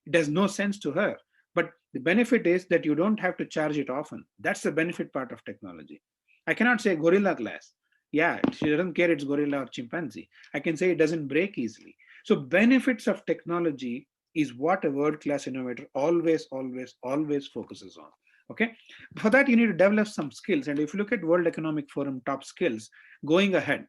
It has no sense to her. But the benefit is that you don't have to charge it often. That's the benefit part of technology. I cannot say Gorilla Glass. Yeah, she doesn't care it's gorilla or chimpanzee. I can say it doesn't break easily. So benefits of technology is what a world-class innovator always focuses on. Okay, for that you need to develop some skills. And if you look at World Economic Forum top skills going ahead,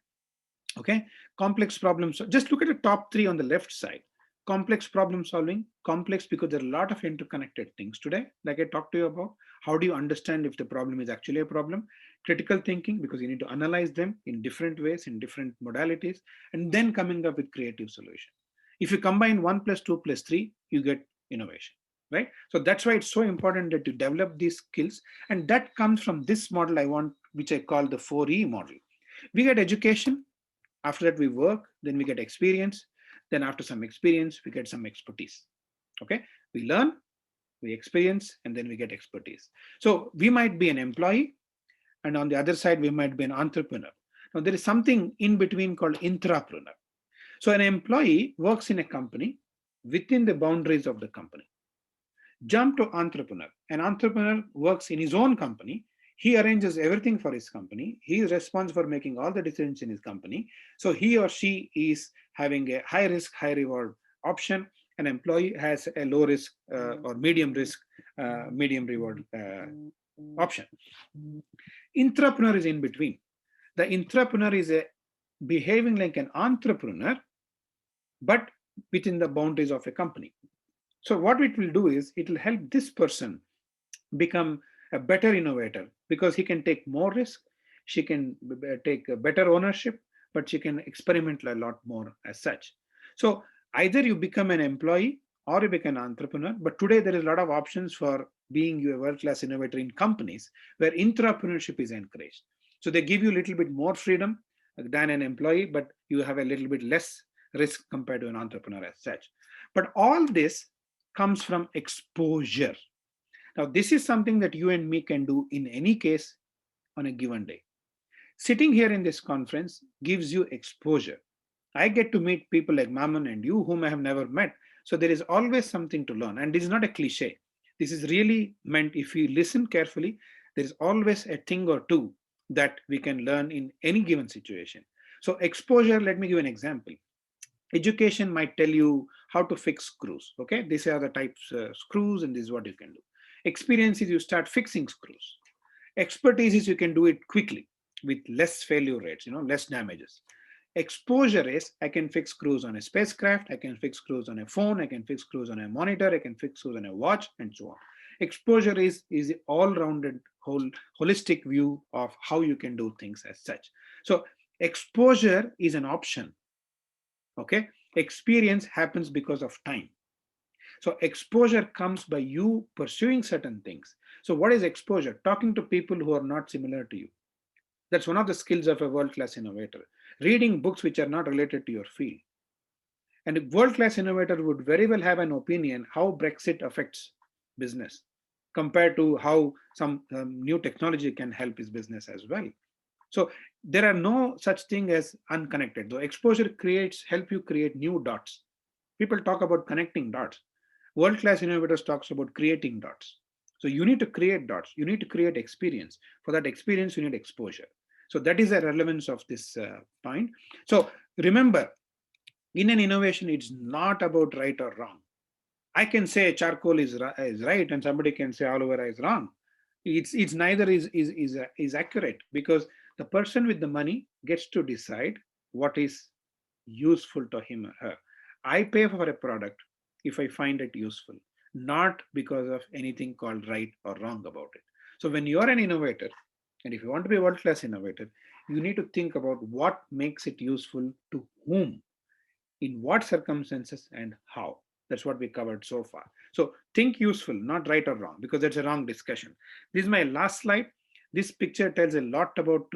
okay, complex problems. Just look at the top 3 on the left side. Complex problem solving, complex because there are a lot of interconnected things today, like I talked to you about. How do you understand if the problem is actually a problem? Critical thinking, because you need to analyze them in different ways, in different modalities, and then coming up with creative solution. If you combine 1 + 2 + 3, you get innovation, right? So that's why it's so important that you develop these skills. And that comes from this model which I call the 4E model. We get education, after that we work, then we get experience, then after some experience, we get some expertise. Okay, we learn, we experience, and then we get expertise. So we might be an employee, and on the other side, we might be an entrepreneur. Now there is something in between called intrapreneur. So an employee works in a company within the boundaries of the company. Jump to entrepreneur. An entrepreneur works in his own company. He arranges everything for his company. He is responsible for making all the decisions in his company. So he or she is having a high risk, high reward option. An employee has a low risk or medium risk, medium reward option. Intrapreneur is in between. The intrapreneur is behaving like an entrepreneur, but within the boundaries of a company. So what it will do is it will help this person become a better innovator because he can take more risk, she can take a better ownership, but she can experiment a lot more as such. So either you become an employee or you become an entrepreneur, but today there is a lot of options for being a world-class innovator in companies where intrapreneurship is encouraged. So they give you a little bit more freedom than an employee, but you have a little bit less risk compared to an entrepreneur as such. But all this comes from exposure. Now, this is something that you and me can do in any case on a given day. Sitting here in this conference gives you exposure. I get to meet people like Mammen and you whom I have never met. So there is always something to learn. And this is not a cliche. This is really meant, if you listen carefully, there is always a thing or two that we can learn in any given situation. So exposure, let me give an example. Education might tell you how to fix screws. Okay, these are the types of screws and this is what you can do. Experience is you start fixing screws. Expertise is you can do it quickly with less failure rates, less damages. Exposure is I can fix screws on a spacecraft, I can fix screws on a phone, I can fix screws on a monitor, I can fix screws on a watch, and so on. Exposure is the all-rounded, holistic view of how you can do things as such. So Exposure is an option. Okay. Experience happens because of time. So exposure comes by you pursuing certain things. So what is exposure? Talking to people who are not similar to you. That's one of the skills of a world-class innovator. Reading books which are not related to your field. And a world-class innovator would very well have an opinion how Brexit affects business compared to how some new technology can help his business as well. So there are no such thing as unconnected. Though exposure help you create new dots. People talk about connecting dots. World-class innovators talks about creating dots. So you need to create dots. You need to create experience. For that experience, you need exposure. So that is the relevance of this point. So remember, in an innovation, it's not about right or wrong. I can say charcoal is right, and somebody can say aloe vera is wrong. It's neither is accurate, because the person with the money gets to decide what is useful to him or her. I pay for a product if I find it useful, not because of anything called right or wrong about it. So when you're an innovator, and if you want to be a world-class innovator, you need to think about what makes it useful to whom, in what circumstances, and how. That's what we covered so far. So think useful, not right or wrong, because that's a wrong discussion. This is my last slide. This picture tells a lot about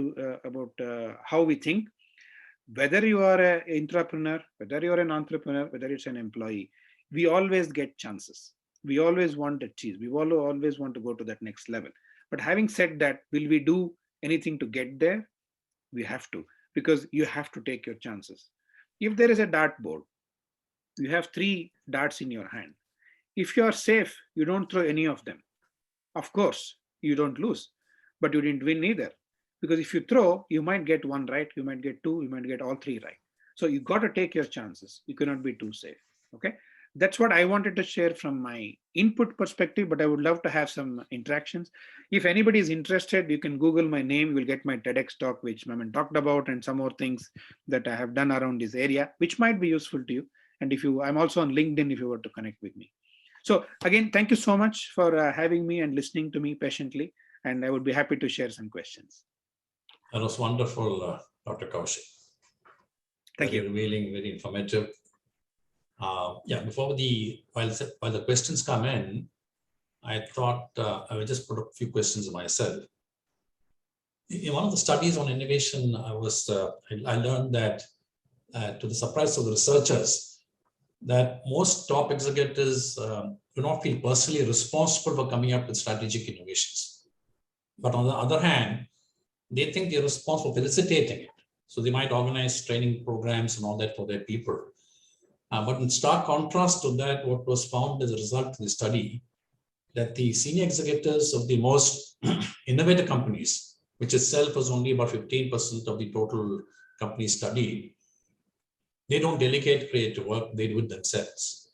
how we think. Whether you are an entrepreneur, whether you're an entrepreneur, whether it's an employee, we always get chances. We always want to achieve. We always want to go to that next level. But having said that, will we do anything to get there? We have to, because you have to take your chances. If there is a dartboard, you have 3 darts in your hand. If you are safe, you don't throw any of them. Of course, you don't lose, but you didn't win either. Because if you throw, you might get 1 right, you might get 2, you might get all 3 right. So you got to take your chances. You cannot be too safe. Okay. That's what I wanted to share from my input perspective, but I would love to have some interactions. If anybody is interested, you can Google my name. You will get my TEDx talk, which Mammen talked about, and some more things that I have done around this area, which might be useful to you. And I'm also on LinkedIn if you were to connect with me. So again, thank you so much for having me and listening to me patiently. And I would be happy to share some questions. That was wonderful, Dr. Koushik. Thank you. Very revealing, very informative. Yeah, while the questions come in, I thought I would just put a few questions myself. In one of the studies on innovation, I learned that, to the surprise of the researchers, that most top executives do not feel personally responsible for coming up with strategic innovations. But on the other hand, they think they're responsible for facilitating it. So they might organize training programs and all that for their people. But in stark contrast to that, what was found as a result of the study, that the senior executives of the most innovative companies, which itself was only about 15% of the total companies studied, they don't delegate creative work, they do it themselves.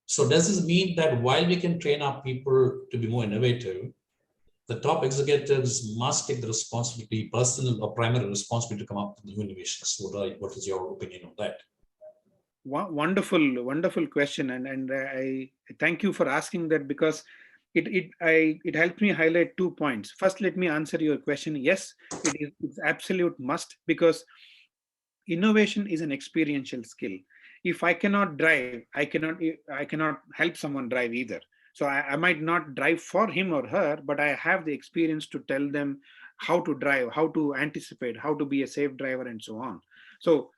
So does this mean that while we can train our people to be more innovative, the top executives must take the responsibility, personal or primary responsibility, to come up with new innovations? What is your opinion on that? Wonderful question, and I thank you for asking that, because it helped me highlight 2 points. First, let me answer your question. Yes, it's absolute must, because innovation is an experiential skill. If I cannot drive, I cannot help someone drive either. So I might not drive for him or her, but I have the experience to tell them how to drive, how to anticipate, how to be a safe driver, and so on. So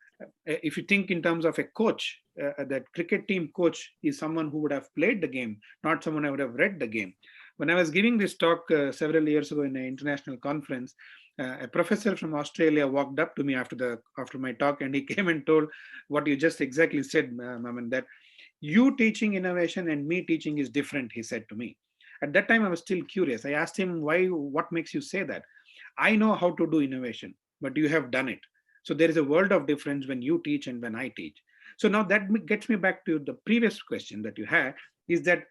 if you think in terms of a coach, that cricket team coach is someone who would have played the game, not someone who would have read the game. When I was giving this talk several years ago in an international conference, a professor from Australia walked up to me after my talk, and he came and told what you just exactly said, Mammen, that you teaching innovation and me teaching is different, he said to me. At that time, I was still curious. I asked him, what makes you say that? I know how to do innovation, but you have done it. So there is a world of difference when you teach and when I teach. So now that gets me back to the previous question that you had, is that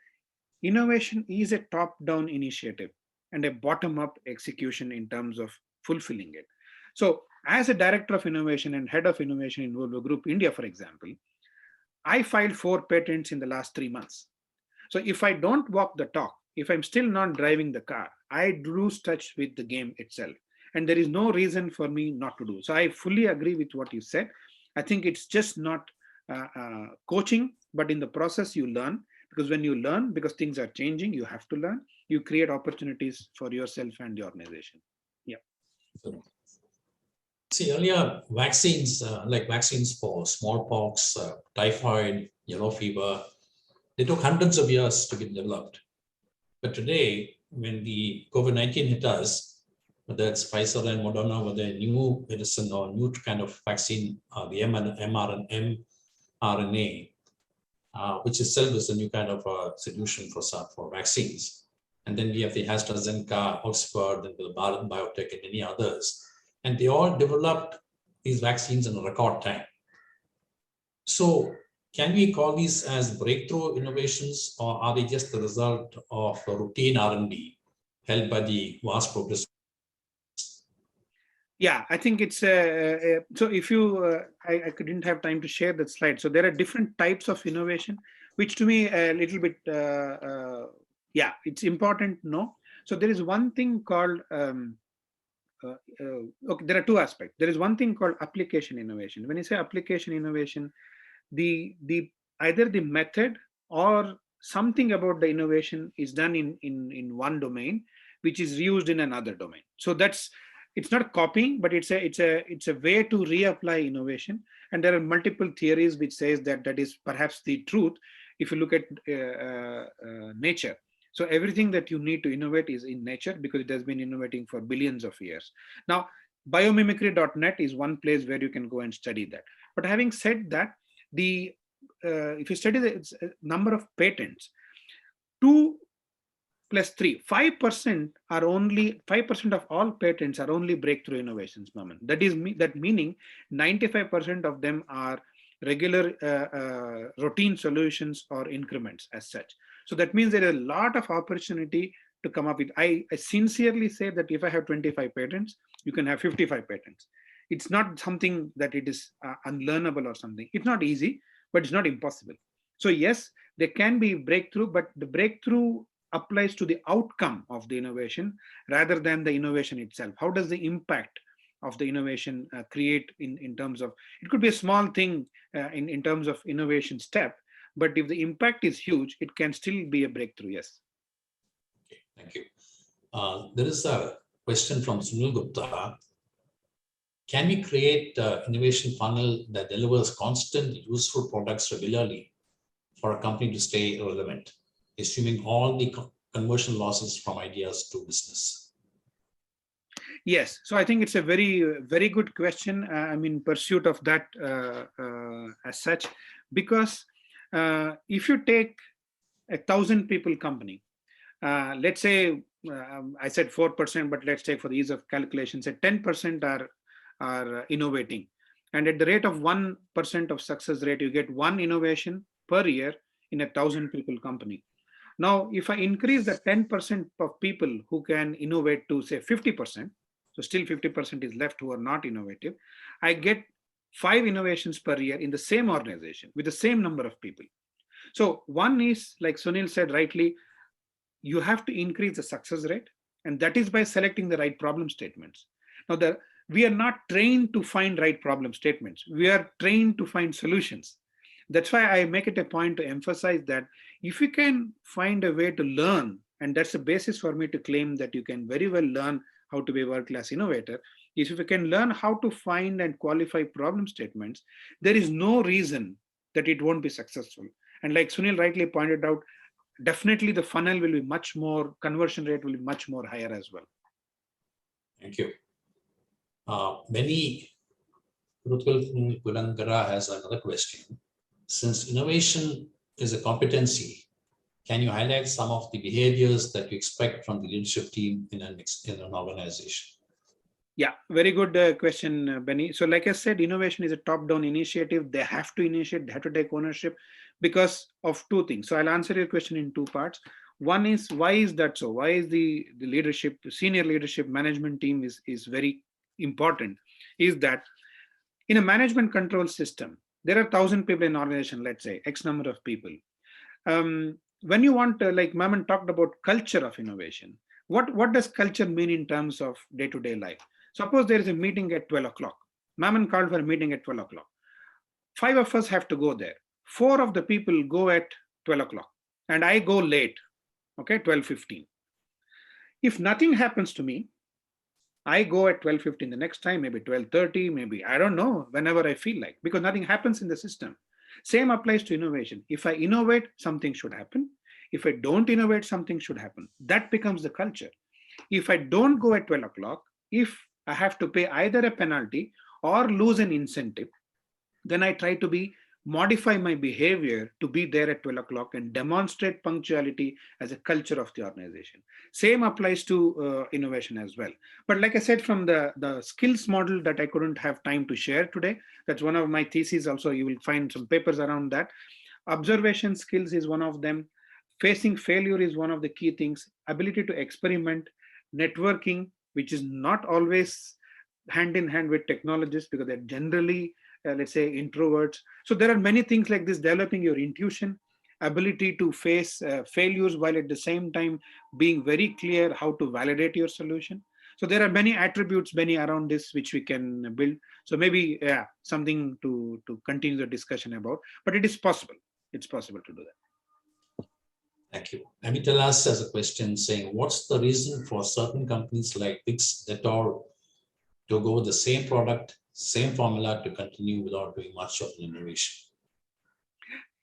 innovation is a top-down initiative and a bottom-up execution in terms of fulfilling it. So as a director of innovation and head of innovation in Volvo Group India, for example, I filed 4 patents in the last 3 months. So if I don't walk the talk, if I'm still not driving the car, I lose touch with the game itself. and there is no reason for me not to do. So I fully agree with what you said. I think it's just not coaching, but in the process you learn, because when you learn, because things are changing, you have to learn, you create opportunities for yourself and the organization. Yeah. See, earlier vaccines, like vaccines for smallpox, typhoid, yellow fever, they took hundreds of years to get developed. But today, when the COVID-19 hit us, whether it's Pfizer and Moderna, whether a new medicine or new kind of vaccine, the mRNA, which itself is a new kind of solution for vaccines. And then we have the AstraZeneca, Oxford, and the Bharat Biotech, and many others. And they all developed these vaccines in a record time. So can we call these as breakthrough innovations, or are they just the result of routine R&D held by the vast progress? Yeah, I think it's so if you, I couldn't have time to share that slide. So there are different types of innovation, which to me a little bit, yeah, it's important to know. So there is one thing called, okay, there are two aspects. There is one thing called application innovation. When you say application innovation, the either the method or something about the innovation is done in one domain, which is used in another domain. So that's, it's not copying, but it's a way to reapply innovation. And there are multiple theories which says that that is perhaps the truth if you look at nature. So everything that you need to innovate is in nature, because it has been innovating for billions of years. Now, biomimicry.net is one place where you can go and study that. But having said that, the if you study the number of patents, 2 plus 3, 5% are only 5% of all patents are only breakthrough innovations, Mammen. That is that meaning 95% of them are regular routine solutions or increments as such. So that means there is a lot of opportunity to come up with. I sincerely say that if I have 25 patents, you can have 55 patents. It's not something that it is unlearnable or something. It's not easy, but it's not impossible. So yes, there can be breakthrough, but the breakthrough applies to the outcome of the innovation rather than the innovation itself. How does the impact of the innovation create in terms of, it could be a small thing in terms of innovation step, but if the impact is huge, it can still be a breakthrough. Yes. Okay, thank you. There is a question from Sunil Gupta. Can we create an innovation funnel that delivers constant useful products regularly for a company to stay relevant, assuming all the conversion losses from ideas to business? Yes, so I think it's a very good question. I'm in pursuit of that as such, because if you take 1,000 people company, let's say I said 4%, but let's take for the ease of calculation, say 10% are innovating, and at the rate of 1% of success rate, you get one innovation per year in 1,000 people company. Now, if I increase the 10% of people who can innovate to say 50%, so still 50% is left who are not innovative, I get 5 innovations per year in the same organization with the same number of people. So one is, like Sunil said rightly, you have to increase the success rate, and that is by selecting the right problem statements. Now, we are not trained to find right problem statements. We are trained to find solutions. That's why I make it a point to emphasize that if you can find a way to learn, and that's the basis for me to claim that you can very well learn how to be a world-class innovator, is if you can learn how to find and qualify problem statements, there is no reason that it won't be successful. And like Sunil rightly pointed out, definitely the funnel will be much more, conversion rate will be much more higher as well. Thank you. Benny Kulangara has another question. Since innovation is a competency, can you highlight some of the behaviors that you expect from the leadership team in an organization? Yeah, very good question, Benny. So like I said, innovation is a top-down initiative. They have to initiate, they have to take ownership because of two things. So I'll answer your question in two parts. One is, why is that so? Why is the leadership, senior leadership management team is very important? Is that in a management control system, there are 1,000 people in an organization, let's say, X number of people. When you want to, like Mammen talked about culture of innovation, what does culture mean in terms of day-to-day life? Suppose there is a meeting at 12 o'clock. Mammen called for a meeting at 12 o'clock. 5 of us have to go there. 4 of the people go at 12 o'clock and I go late, okay, 12:15. If nothing happens to me, I go at 12:15 the next time, maybe 12:30, maybe, I don't know, whenever I feel like, because nothing happens in the system. Same applies to innovation. If I innovate, something should happen. If I don't innovate, something should happen. That becomes the culture. If I don't go at 12 o'clock, if I have to pay either a penalty or lose an incentive, then I try to modify my behavior to be there at 12 o'clock and demonstrate punctuality as a culture of the organization. Same applies to innovation as well. But like I said, from the skills model that I couldn't have time to share today, that's one of my theses also. You will find some papers around that. Observation skills is one of them. Facing failure is one of the key things. Ability to experiment, networking, which is not always hand in hand with technologists because they're generally let's say introverts. So there are many things like this: developing your intuition, ability to face failures while at the same time being very clear how to validate your solution. So there are many attributes, many around this which we can build. So maybe something to continue the discussion about, but it is possible. It's possible to do that. Thank you. Amital asks as a question saying, what's the reason for certain companies like Vicks, Dettol to go with the same product, same formula to continue without doing much of innovation?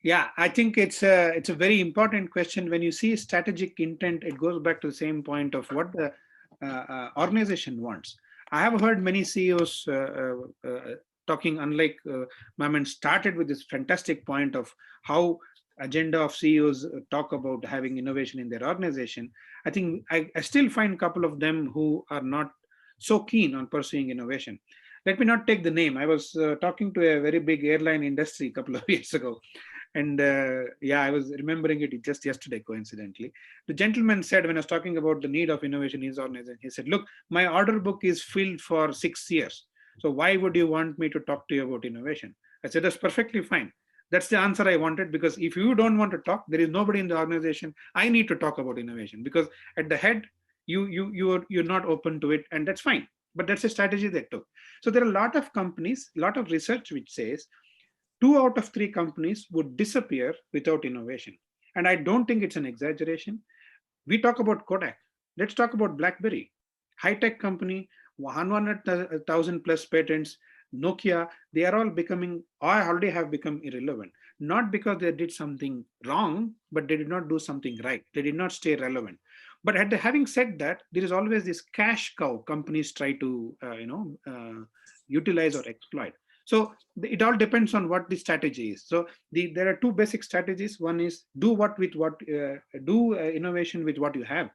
Yeah, I think it's a very important question. When you see strategic intent, it goes back to the same point of what the organization wants. I have heard many CEOs talking, unlike Mammen started with this fantastic point of how agenda of CEOs talk about having innovation in their organization. I think I still find a couple of them who are not so keen on pursuing innovation. Let me not take the name. I was talking to a very big airline industry a couple of years ago. And I was remembering it just yesterday, coincidentally. The gentleman said, when I was talking about the need of innovation in his organization, he said, look, my order book is filled for 6 years. So why would you want me to talk to you about innovation? I said, that's perfectly fine. That's the answer I wanted, because if you don't want to talk, there is nobody in the organization. I need to talk about innovation, because at the head, you're not open to it, and that's fine. But that's a strategy they took. So there are a lot of companies, a lot of research which says 2 out of 3 companies would disappear without innovation. And I don't think it's an exaggeration. We talk about Kodak. Let's talk about BlackBerry. High-tech company, 100,000 plus patents. Nokia, they are all becoming, or already have become irrelevant. Not because they did something wrong, but they did not do something right. They did not stay relevant. But having said that, there is always this cash cow companies try to utilize or exploit. So it all depends on what the strategy is. So there are 2 basic strategies. One is do innovation with what you have,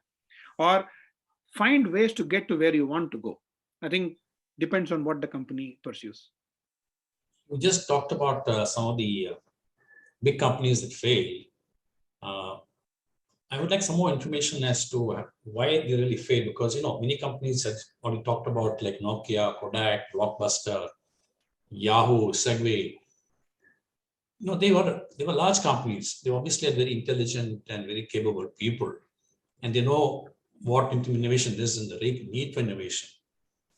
or find ways to get to where you want to go. I think depends on what the company pursues. We just talked about some of the big companies that fail. I would like some more information as to why they really fail, because many companies that what we talked about, like Nokia, Kodak, Blockbuster, Yahoo, Segway, they were large companies. They obviously are very intelligent and very capable people, and they know what innovation is and the need for innovation.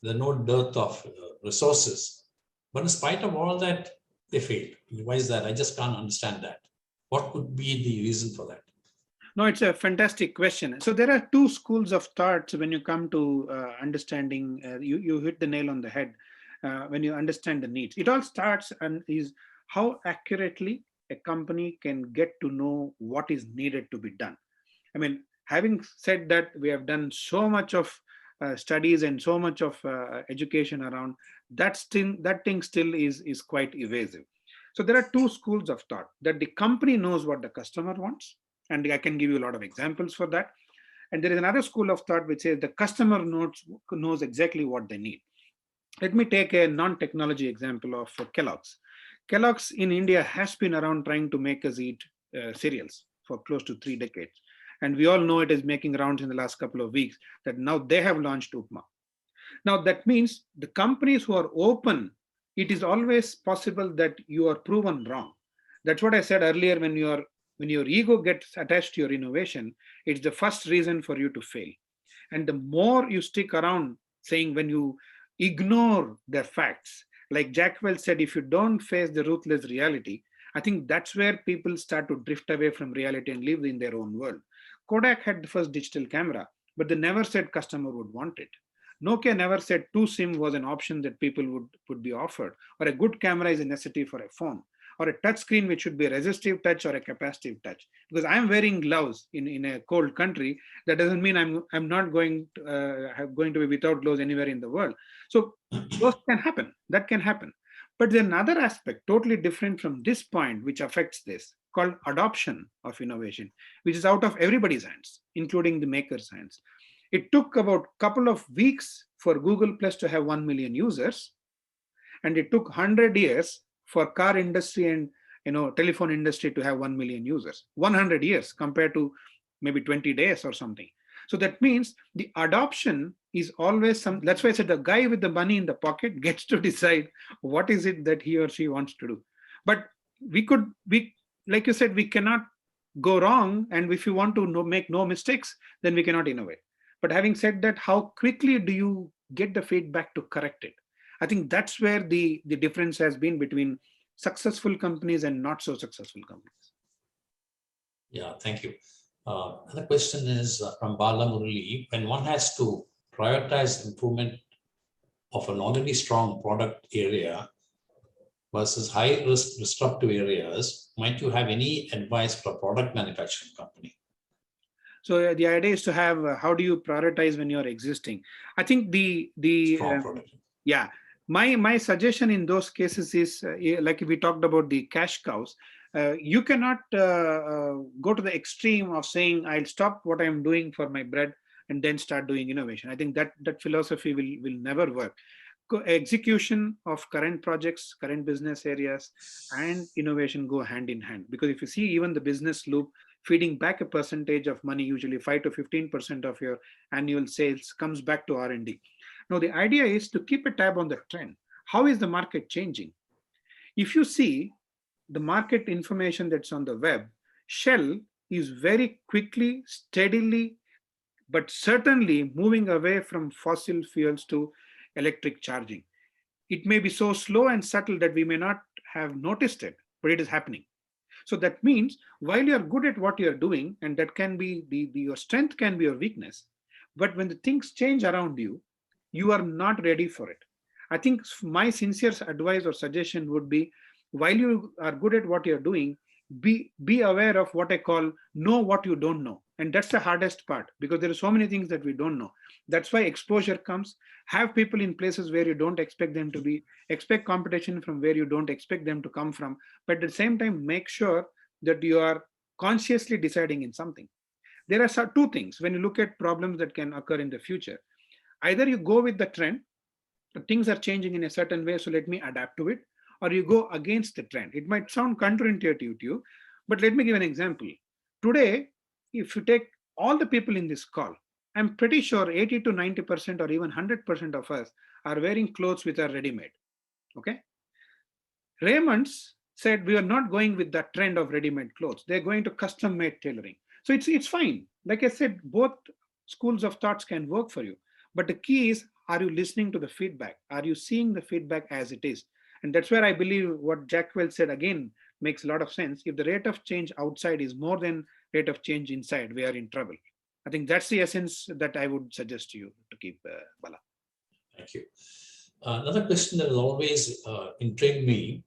There's no dearth of resources, but in spite of all that, they failed. Why is that? I just can't understand that. What could be the reason for that? No, it's a fantastic question. So there are 2 schools of thoughts when you come to understanding. You hit the nail on the head. When you understand the needs, it all starts and is how accurately a company can get to know what is needed to be done. I mean, having said that, we have done so much of studies and so much of education around that. That thing still is quite evasive. So there are 2 schools of thought: that the company knows what the customer wants, and I can give you a lot of examples for that. And there is another school of thought which says the customer knows exactly what they need. Let me take a non-technology example of Kellogg's. Kellogg's in India has been around trying to make us eat cereals for close to 3 decades. And we all know it is making rounds in the last couple of weeks that now they have launched Upma. Now that means the companies who are open, it is always possible that you are proven wrong. That's what I said earlier. When your ego gets attached to your innovation, it's the first reason for you to fail. And the more you stick around saying, when you ignore the facts. Like Jack Welch said, if you don't face the ruthless reality, I think that's where people start to drift away from reality and live in their own world. Kodak had the first digital camera, but they never said customer would want it. Nokia never said two SIM was an option that people would be offered, or a good camera is a necessity for a phone, or a touch screen which should be a resistive touch or a capacitive touch. Because I'm wearing gloves in a cold country, that doesn't mean I'm not going to be without gloves anywhere in the world. So those can happen. That can happen. But there's another aspect totally different from this point which affects this, called adoption of innovation, which is out of everybody's hands, including the maker's hands. It took about a couple of weeks for Google Plus to have 1 million users, and it took 100 years for car industry and telephone industry to have 1 million users. 100 years compared to maybe 20 days or something. So that means the adoption is always some. That's why I said the guy with the money in the pocket gets to decide what is it that he or she wants to do. But we like you said, we cannot go wrong, and if you want to make no mistakes, then we cannot innovate. But having said that, how quickly do you get the feedback to correct it? I think that's where the difference has been between successful companies and not so successful companies. Yeah, thank you. Another question is from Bala Murali. When one has to prioritize improvement of an already strong product area versus high risk disruptive areas, might you have any advice for a product manufacturing company? So the idea is to have how do you prioritize when you're existing? I think Strong product. Yeah, my suggestion in those cases is like we talked about the cash cows. You cannot go to the extreme of saying I'll stop what I'm doing for my bread and then start doing innovation. I think that philosophy will never work. Execution of current projects, current business areas, and innovation go hand in hand. Because if you see even the business loop, feeding back a percentage of money, usually 5 to 15% of your annual sales comes back to R&D. Now the idea is to keep a tab on the trend. How is the market changing? If you see the market information that's on the web, Shell is very quickly, steadily, but certainly moving away from fossil fuels to electric charging. It may be so slow and subtle that we may not have noticed it, but it is happening. So that means while you're good at what you're doing, and that can be your strength can be your weakness, but when the things change around you, you are not ready for it. I think my sincere advice or suggestion would be, while you are good at what you're doing, be aware of what I call know what you don't know. And that's the hardest part, because there are so many things that we don't know. That's why exposure comes. Have people in places where you don't expect them to be, expect competition from where you don't expect them to come from, but at the same time, make sure that you are consciously deciding in something. There are two things when you look at problems that can occur in the future. Either you go with the trend, things are changing in a certain way, so let me adapt to it, or you go against the trend. It might sound counterintuitive to you, but let me give an example. Today, if you take all the people in this call, I'm pretty sure 80 to 90% or even 100% of us are wearing clothes which are ready-made. Okay? Raymond's said we are not going with that trend of ready-made clothes. They're going to custom-made tailoring. So it's fine. Like I said, both schools of thoughts can work for you. But the key is, are you listening to the feedback? Are you seeing the feedback as it is? And that's where I believe what Jack Welch said again makes a lot of sense. If the rate of change outside is more than rate of change inside, we are in trouble. I think that's the essence that I would suggest to you to keep, Bala. Thank you. Another question that has always intrigued me,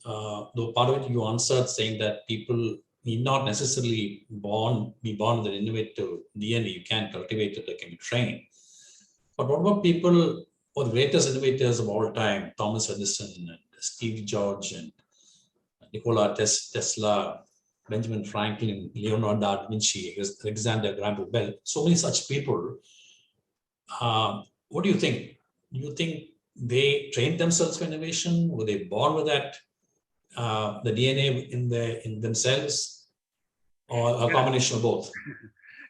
though part of it you answered saying that people need not necessarily be born with an innovative DNA. You can cultivate it, they can be trained. But what about people or the greatest innovators of all time, Thomas Edison and Steve Jobs and Nikola Tesla, Benjamin Franklin, Leonardo da Vinci, Alexander Graham Bell, so many such people. What do you think? Do you think they trained themselves for innovation? Were they born with that, the DNA in themselves, or a combination of both?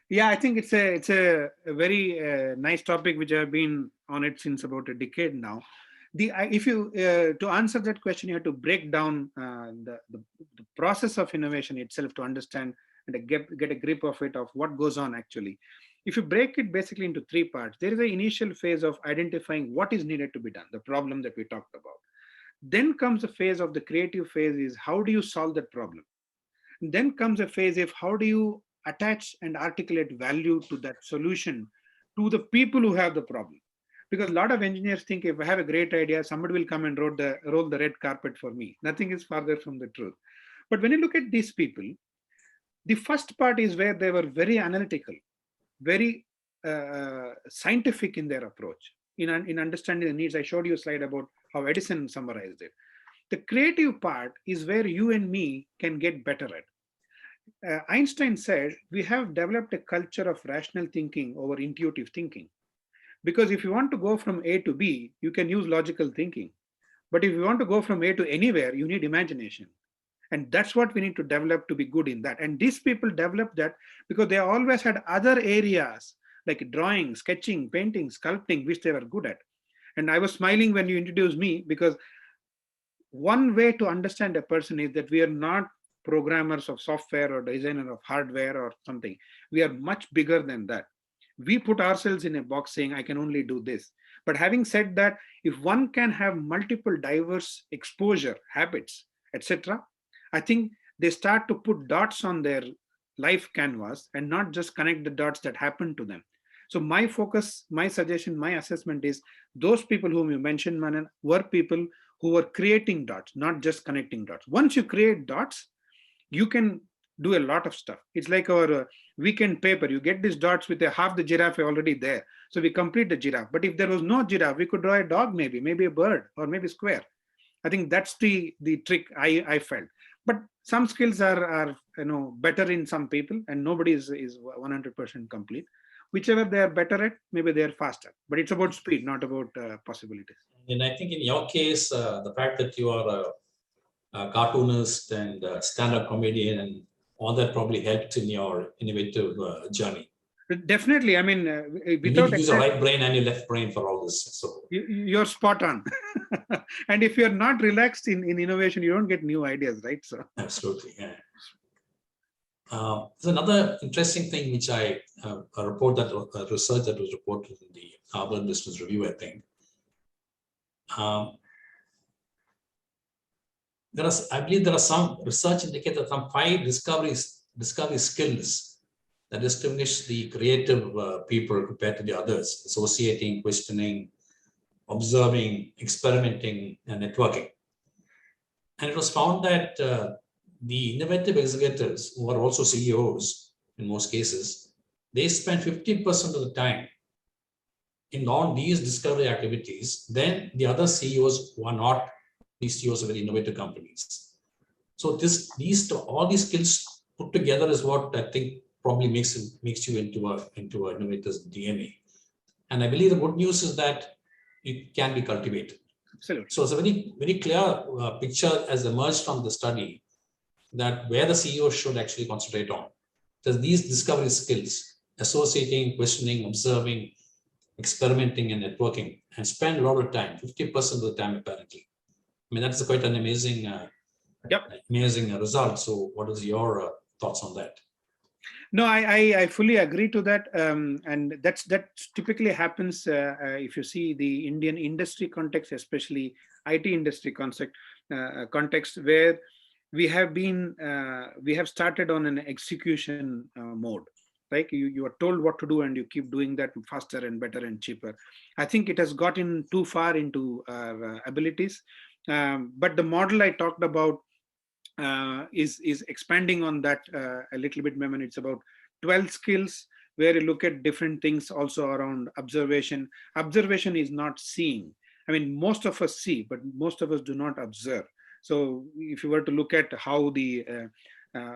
Yeah, I think it's a very nice topic which I've been on it since about a decade now. If you to answer that question, you have to break down the process of innovation itself to understand and get a grip of it, of what goes on actually. if you break it basically into three parts, there is an initial phase of identifying what is needed to be done, the problem that we talked about. Then comes a phase of the creative phase is how do you solve that problem? Then comes a phase of how do you attach and articulate value to that solution to the people who have the problem. Because a lot of engineers think if I have a great idea, somebody will come and roll the red carpet for me. Nothing is farther from the truth. But when you look at these people, the first part is where they were very analytical, very scientific in their approach, in understanding the needs. I showed you a slide about how Edison summarized it. The creative part is where you and me can get better at. Einstein said, we have developed a culture of rational thinking over intuitive thinking. Because if you want to go from A to B, you can use logical thinking. But if you want to go from A to anywhere, you need imagination. And that's what we need to develop to be good in that. And these people developed that because they always had other areas like drawing, sketching, painting, sculpting, which they were good at. And I was smiling when you introduced me, because one way to understand a person is that we are not programmers of software or designer of hardware or something. We are much bigger than that. We put ourselves in a box saying, I can only do this. But having said that, if one can have multiple diverse exposure, habits, etc., I think they start to put dots on their life canvas and not just connect the dots that happen to them. So my focus, my suggestion, my assessment is those people whom you mentioned, Manan, were people who were creating dots, not just connecting dots. Once you create dots, you can do a lot of stuff. It's like our weekend paper. You get these dots with half the giraffe already there. So we complete the giraffe. But if there was no giraffe, we could draw a dog, maybe a bird, or maybe square. I think that's the trick I felt. But some skills are better in some people, and nobody is 100% complete. Whichever they are better at, maybe they are faster. But it's about speed, not about possibilities. And I think in your case, the fact that you are a cartoonist and a stand-up comedian and all that probably helped in your innovative journey. Definitely. I mean, you need to use your right brain and your left brain for all this. So you're spot on. And if you're not relaxed in innovation, you don't get new ideas, right? So absolutely, yeah. There's another interesting thing which a research that was reported in the Harvard Business Review, I think. I believe there are some research indicates that some 5 discovery skills that distinguish the creative people compared to the others: associating, questioning, observing, experimenting, and networking. And it was found that the innovative executives, who are also CEOs in most cases, they spend 50% of the time on these discovery activities than the other CEOs who are not these CEOs of very innovative companies. So all these skills put together is what I think probably makes you into an innovator's DNA. And I believe the good news is that it can be cultivated. Absolutely. So it's a very, very clear picture has emerged from the study that where the CEO should actually concentrate on. There's these discovery skills, associating, questioning, observing, experimenting, and networking, and spend a lot of time, 50% of the time apparently. I mean, that's quite an amazing, amazing result. So what is your thoughts on that? No, I fully agree to that. And that typically happens if you see the Indian industry context, especially IT industry context, where we have started on an execution mode. Like you are told what to do and you keep doing that faster and better and cheaper. I think it has gotten too far into our abilities. But the model I talked about is expanding on that a little bit, Mammen. It's about 12 skills where you look at different things also around observation. Observation is not seeing. I mean, most of us see, but most of us do not observe. So if you were to look at how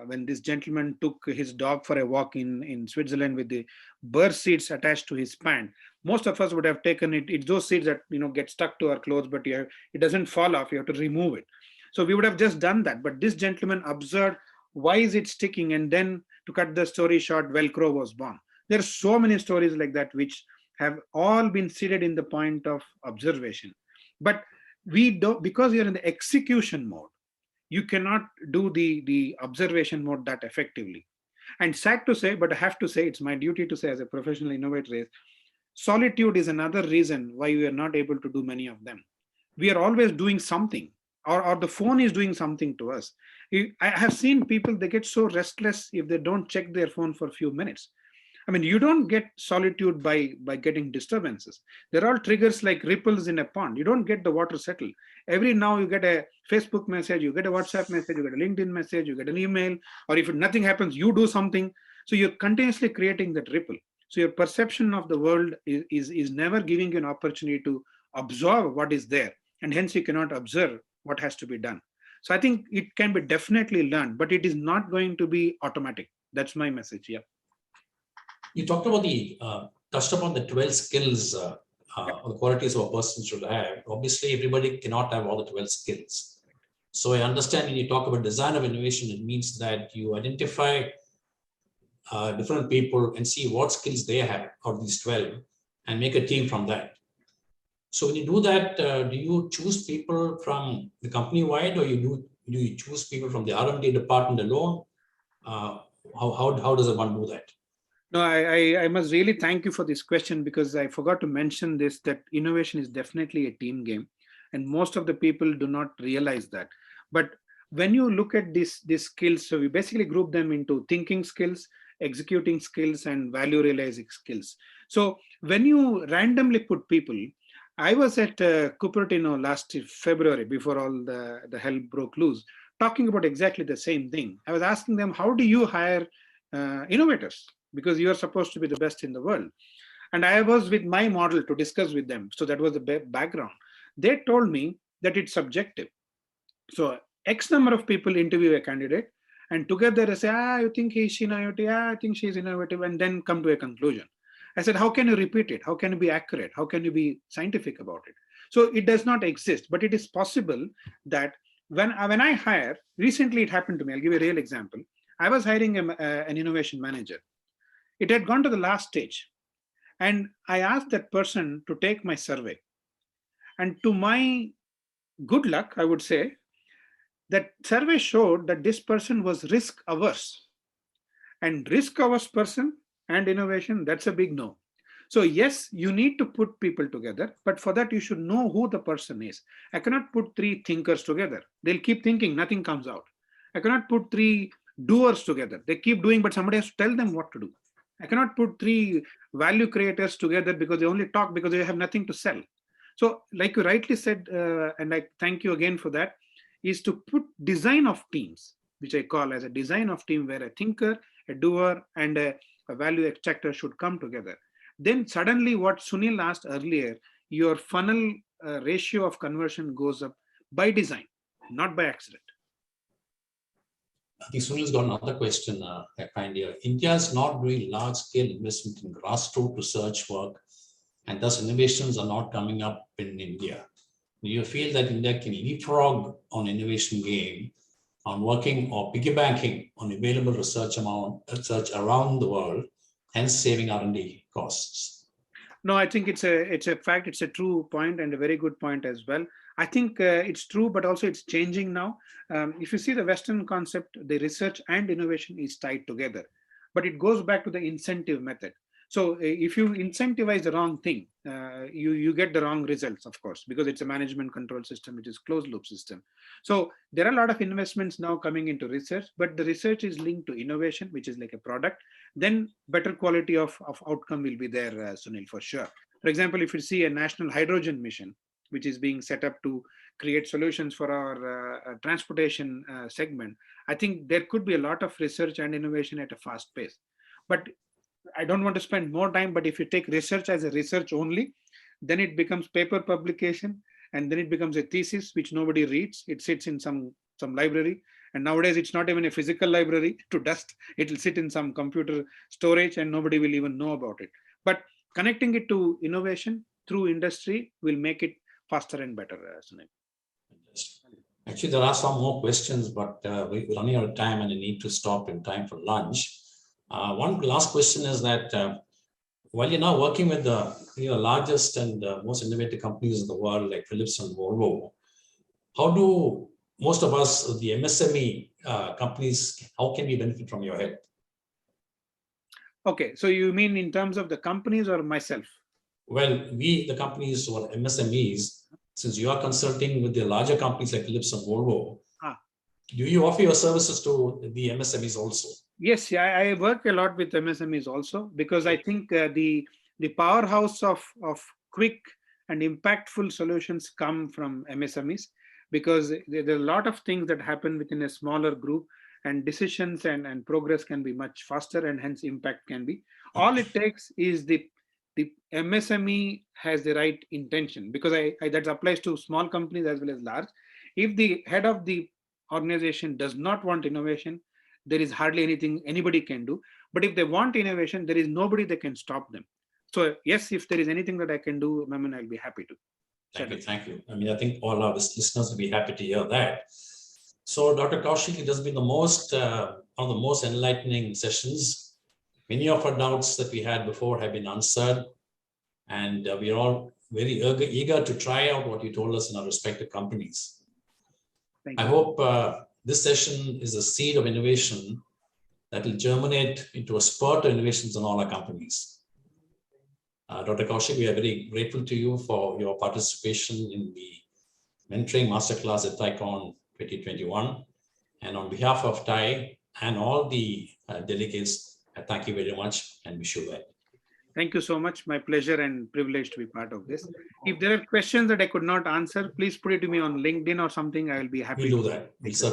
when this gentleman took his dog for a walk in Switzerland with the bird seeds attached to his pant, most of us would have taken it. It's those seeds that get stuck to our clothes, but it doesn't fall off. You have to remove it. So we would have just done that. But this gentleman observed, why is it sticking? And then to cut the story short, Velcro was born. There are so many stories like that, which have all been seeded in the point of observation. But we don't, because you're in the execution mode, you cannot do the observation mode that effectively. And sad to say, but I have to say, it's my duty to say as a professional innovator, is solitude is another reason why we are not able to do many of them. We are always doing something, or the phone is doing something to us. I have seen people, they get so restless if they don't check their phone for a few minutes. I mean, you don't get solitude by getting disturbances. They're all triggers like ripples in a pond. You don't get the water settled. Every now you get a Facebook message, you get a WhatsApp message, you get a LinkedIn message, you get an email, or if nothing happens, you do something. So you're continuously creating that ripple. So your perception of the world is never giving you an opportunity to absorb what is there. And hence you cannot observe what has to be done. So I think it can be definitely learned, but it is not going to be automatic. That's my message. Yeah. You talked about touched upon the 12 skills or the qualities of a person should have. Obviously, everybody cannot have all the 12 skills. So I understand when you talk about design of innovation, it means that you identify different people and see what skills they have of these 12 and make a team from that. So when you do that, do you choose people from the company wide, or do you choose people from the R&D department alone? How does one do that? No, I must really thank you for this question, because I forgot to mention this, that innovation is definitely a team game, and most of the people do not realize that. But when you look at these skills, so we basically group them into thinking skills, executing skills, and value realizing skills. So when you randomly put people, I was at Cupertino last February, before all the hell broke loose, talking about exactly the same thing. I was asking them, how do you hire innovators? Because you are supposed to be the best in the world. And I was with my model to discuss with them. So that was the background. They told me that it's subjective. So X number of people interview a candidate, and together they say, I think he's innovative, I think she's innovative, and then come to a conclusion. I said, how can you repeat it? How can you be accurate? How can you be scientific about it? So it does not exist, but it is possible that when I hire, recently it happened to me, I'll give you a real example. I was hiring an innovation manager. It had gone to the last stage. And I asked that person to take my survey. And to my good luck, I would say, that survey showed that this person was risk averse. And risk averse person and innovation, that's a big no. So yes, you need to put people together, but for that you should know who the person is. I cannot put three thinkers together. They'll keep thinking, nothing comes out. I cannot put three doers together. They keep doing, but somebody has to tell them what to do. I cannot put three value creators together because they only talk because they have nothing to sell. So like you rightly said, and I thank you again for that, is to put design of teams, which I call as a design of team, where a thinker, a doer, and a value extractor should come together. Then suddenly what Sunil asked earlier, your funnel ratio of conversion goes up by design, not by accident. I think Sunil's got another question I find here. India is not doing large-scale investment in grassroots research work, and thus innovations are not coming up in India. Do you feel that India can leapfrog on innovation game on working or piggybacking on available research around the world, hence saving R&D costs? No, I think it's a fact. It's a true point, and a very good point as well. I think it's true, but also it's changing now. If you see the Western concept, the research and innovation is tied together, but it goes back to the incentive method. So if you incentivize the wrong thing, you get the wrong results, of course, because it's a management control system, which is closed loop system. So there are a lot of investments now coming into research, but the research is linked to innovation, which is like a product. Then better quality of outcome will be there, Sunil, for sure. For example, if you see a national hydrogen mission, which is being set up to create solutions for our transportation segment, I think there could be a lot of research and innovation at a fast pace. But I don't want to spend more time, but if you take research as a research only, then it becomes paper publication, and then it becomes a thesis which nobody reads. It sits in some library, and nowadays it's not even a physical library to dust. It will sit in some computer storage, and nobody will even know about it. But connecting it to innovation through industry will make it faster and better, Sunil. Actually, there are some more questions, but we're running out of time and I need to stop in time for lunch. One last question is that while you're now working with the largest and most innovative companies in the world, like Philips and Volvo, how do most of us, the MSME companies, how can we benefit from your help? Okay, so you mean in terms of the companies or myself? Well, we, the companies or MSMEs, since you are consulting with the larger companies like Philips and Volvo, do you offer your services to the MSMEs also? Yes, yeah, I work a lot with MSMEs also, because I think the powerhouse of quick and impactful solutions come from MSMEs, because there are a lot of things that happen within a smaller group, and decisions and progress can be much faster, and hence impact can be. All it takes is the MSME has the right intention, because that applies to small companies as well as large. If the head of the organization does not want innovation, there is hardly anything anybody can do. But if they want innovation, there is nobody that can stop them. So yes, if there is anything that I can do, Mammen, I'll be happy to. Thank you, thank you. I mean, I think all our listeners will be happy to hear that. So, Dr. Koushik, it has been one of the most enlightening sessions. Many of our doubts that we had before have been answered, and we are all very eager to try out what you told us in our respective companies. Thank you. I hope this session is a seed of innovation that will germinate into a spurt of innovations in all our companies. Dr. Koushik, we are very grateful to you for your participation in the mentoring masterclass at TiEcon 2021. And on behalf of TI and all the delegates, I thank you very much and wish you well. Thank you so much. My pleasure and privilege to be part of this. If there are questions that I could not answer, please put it to me on LinkedIn or something. I will be happy We'll to do that. We'll certainly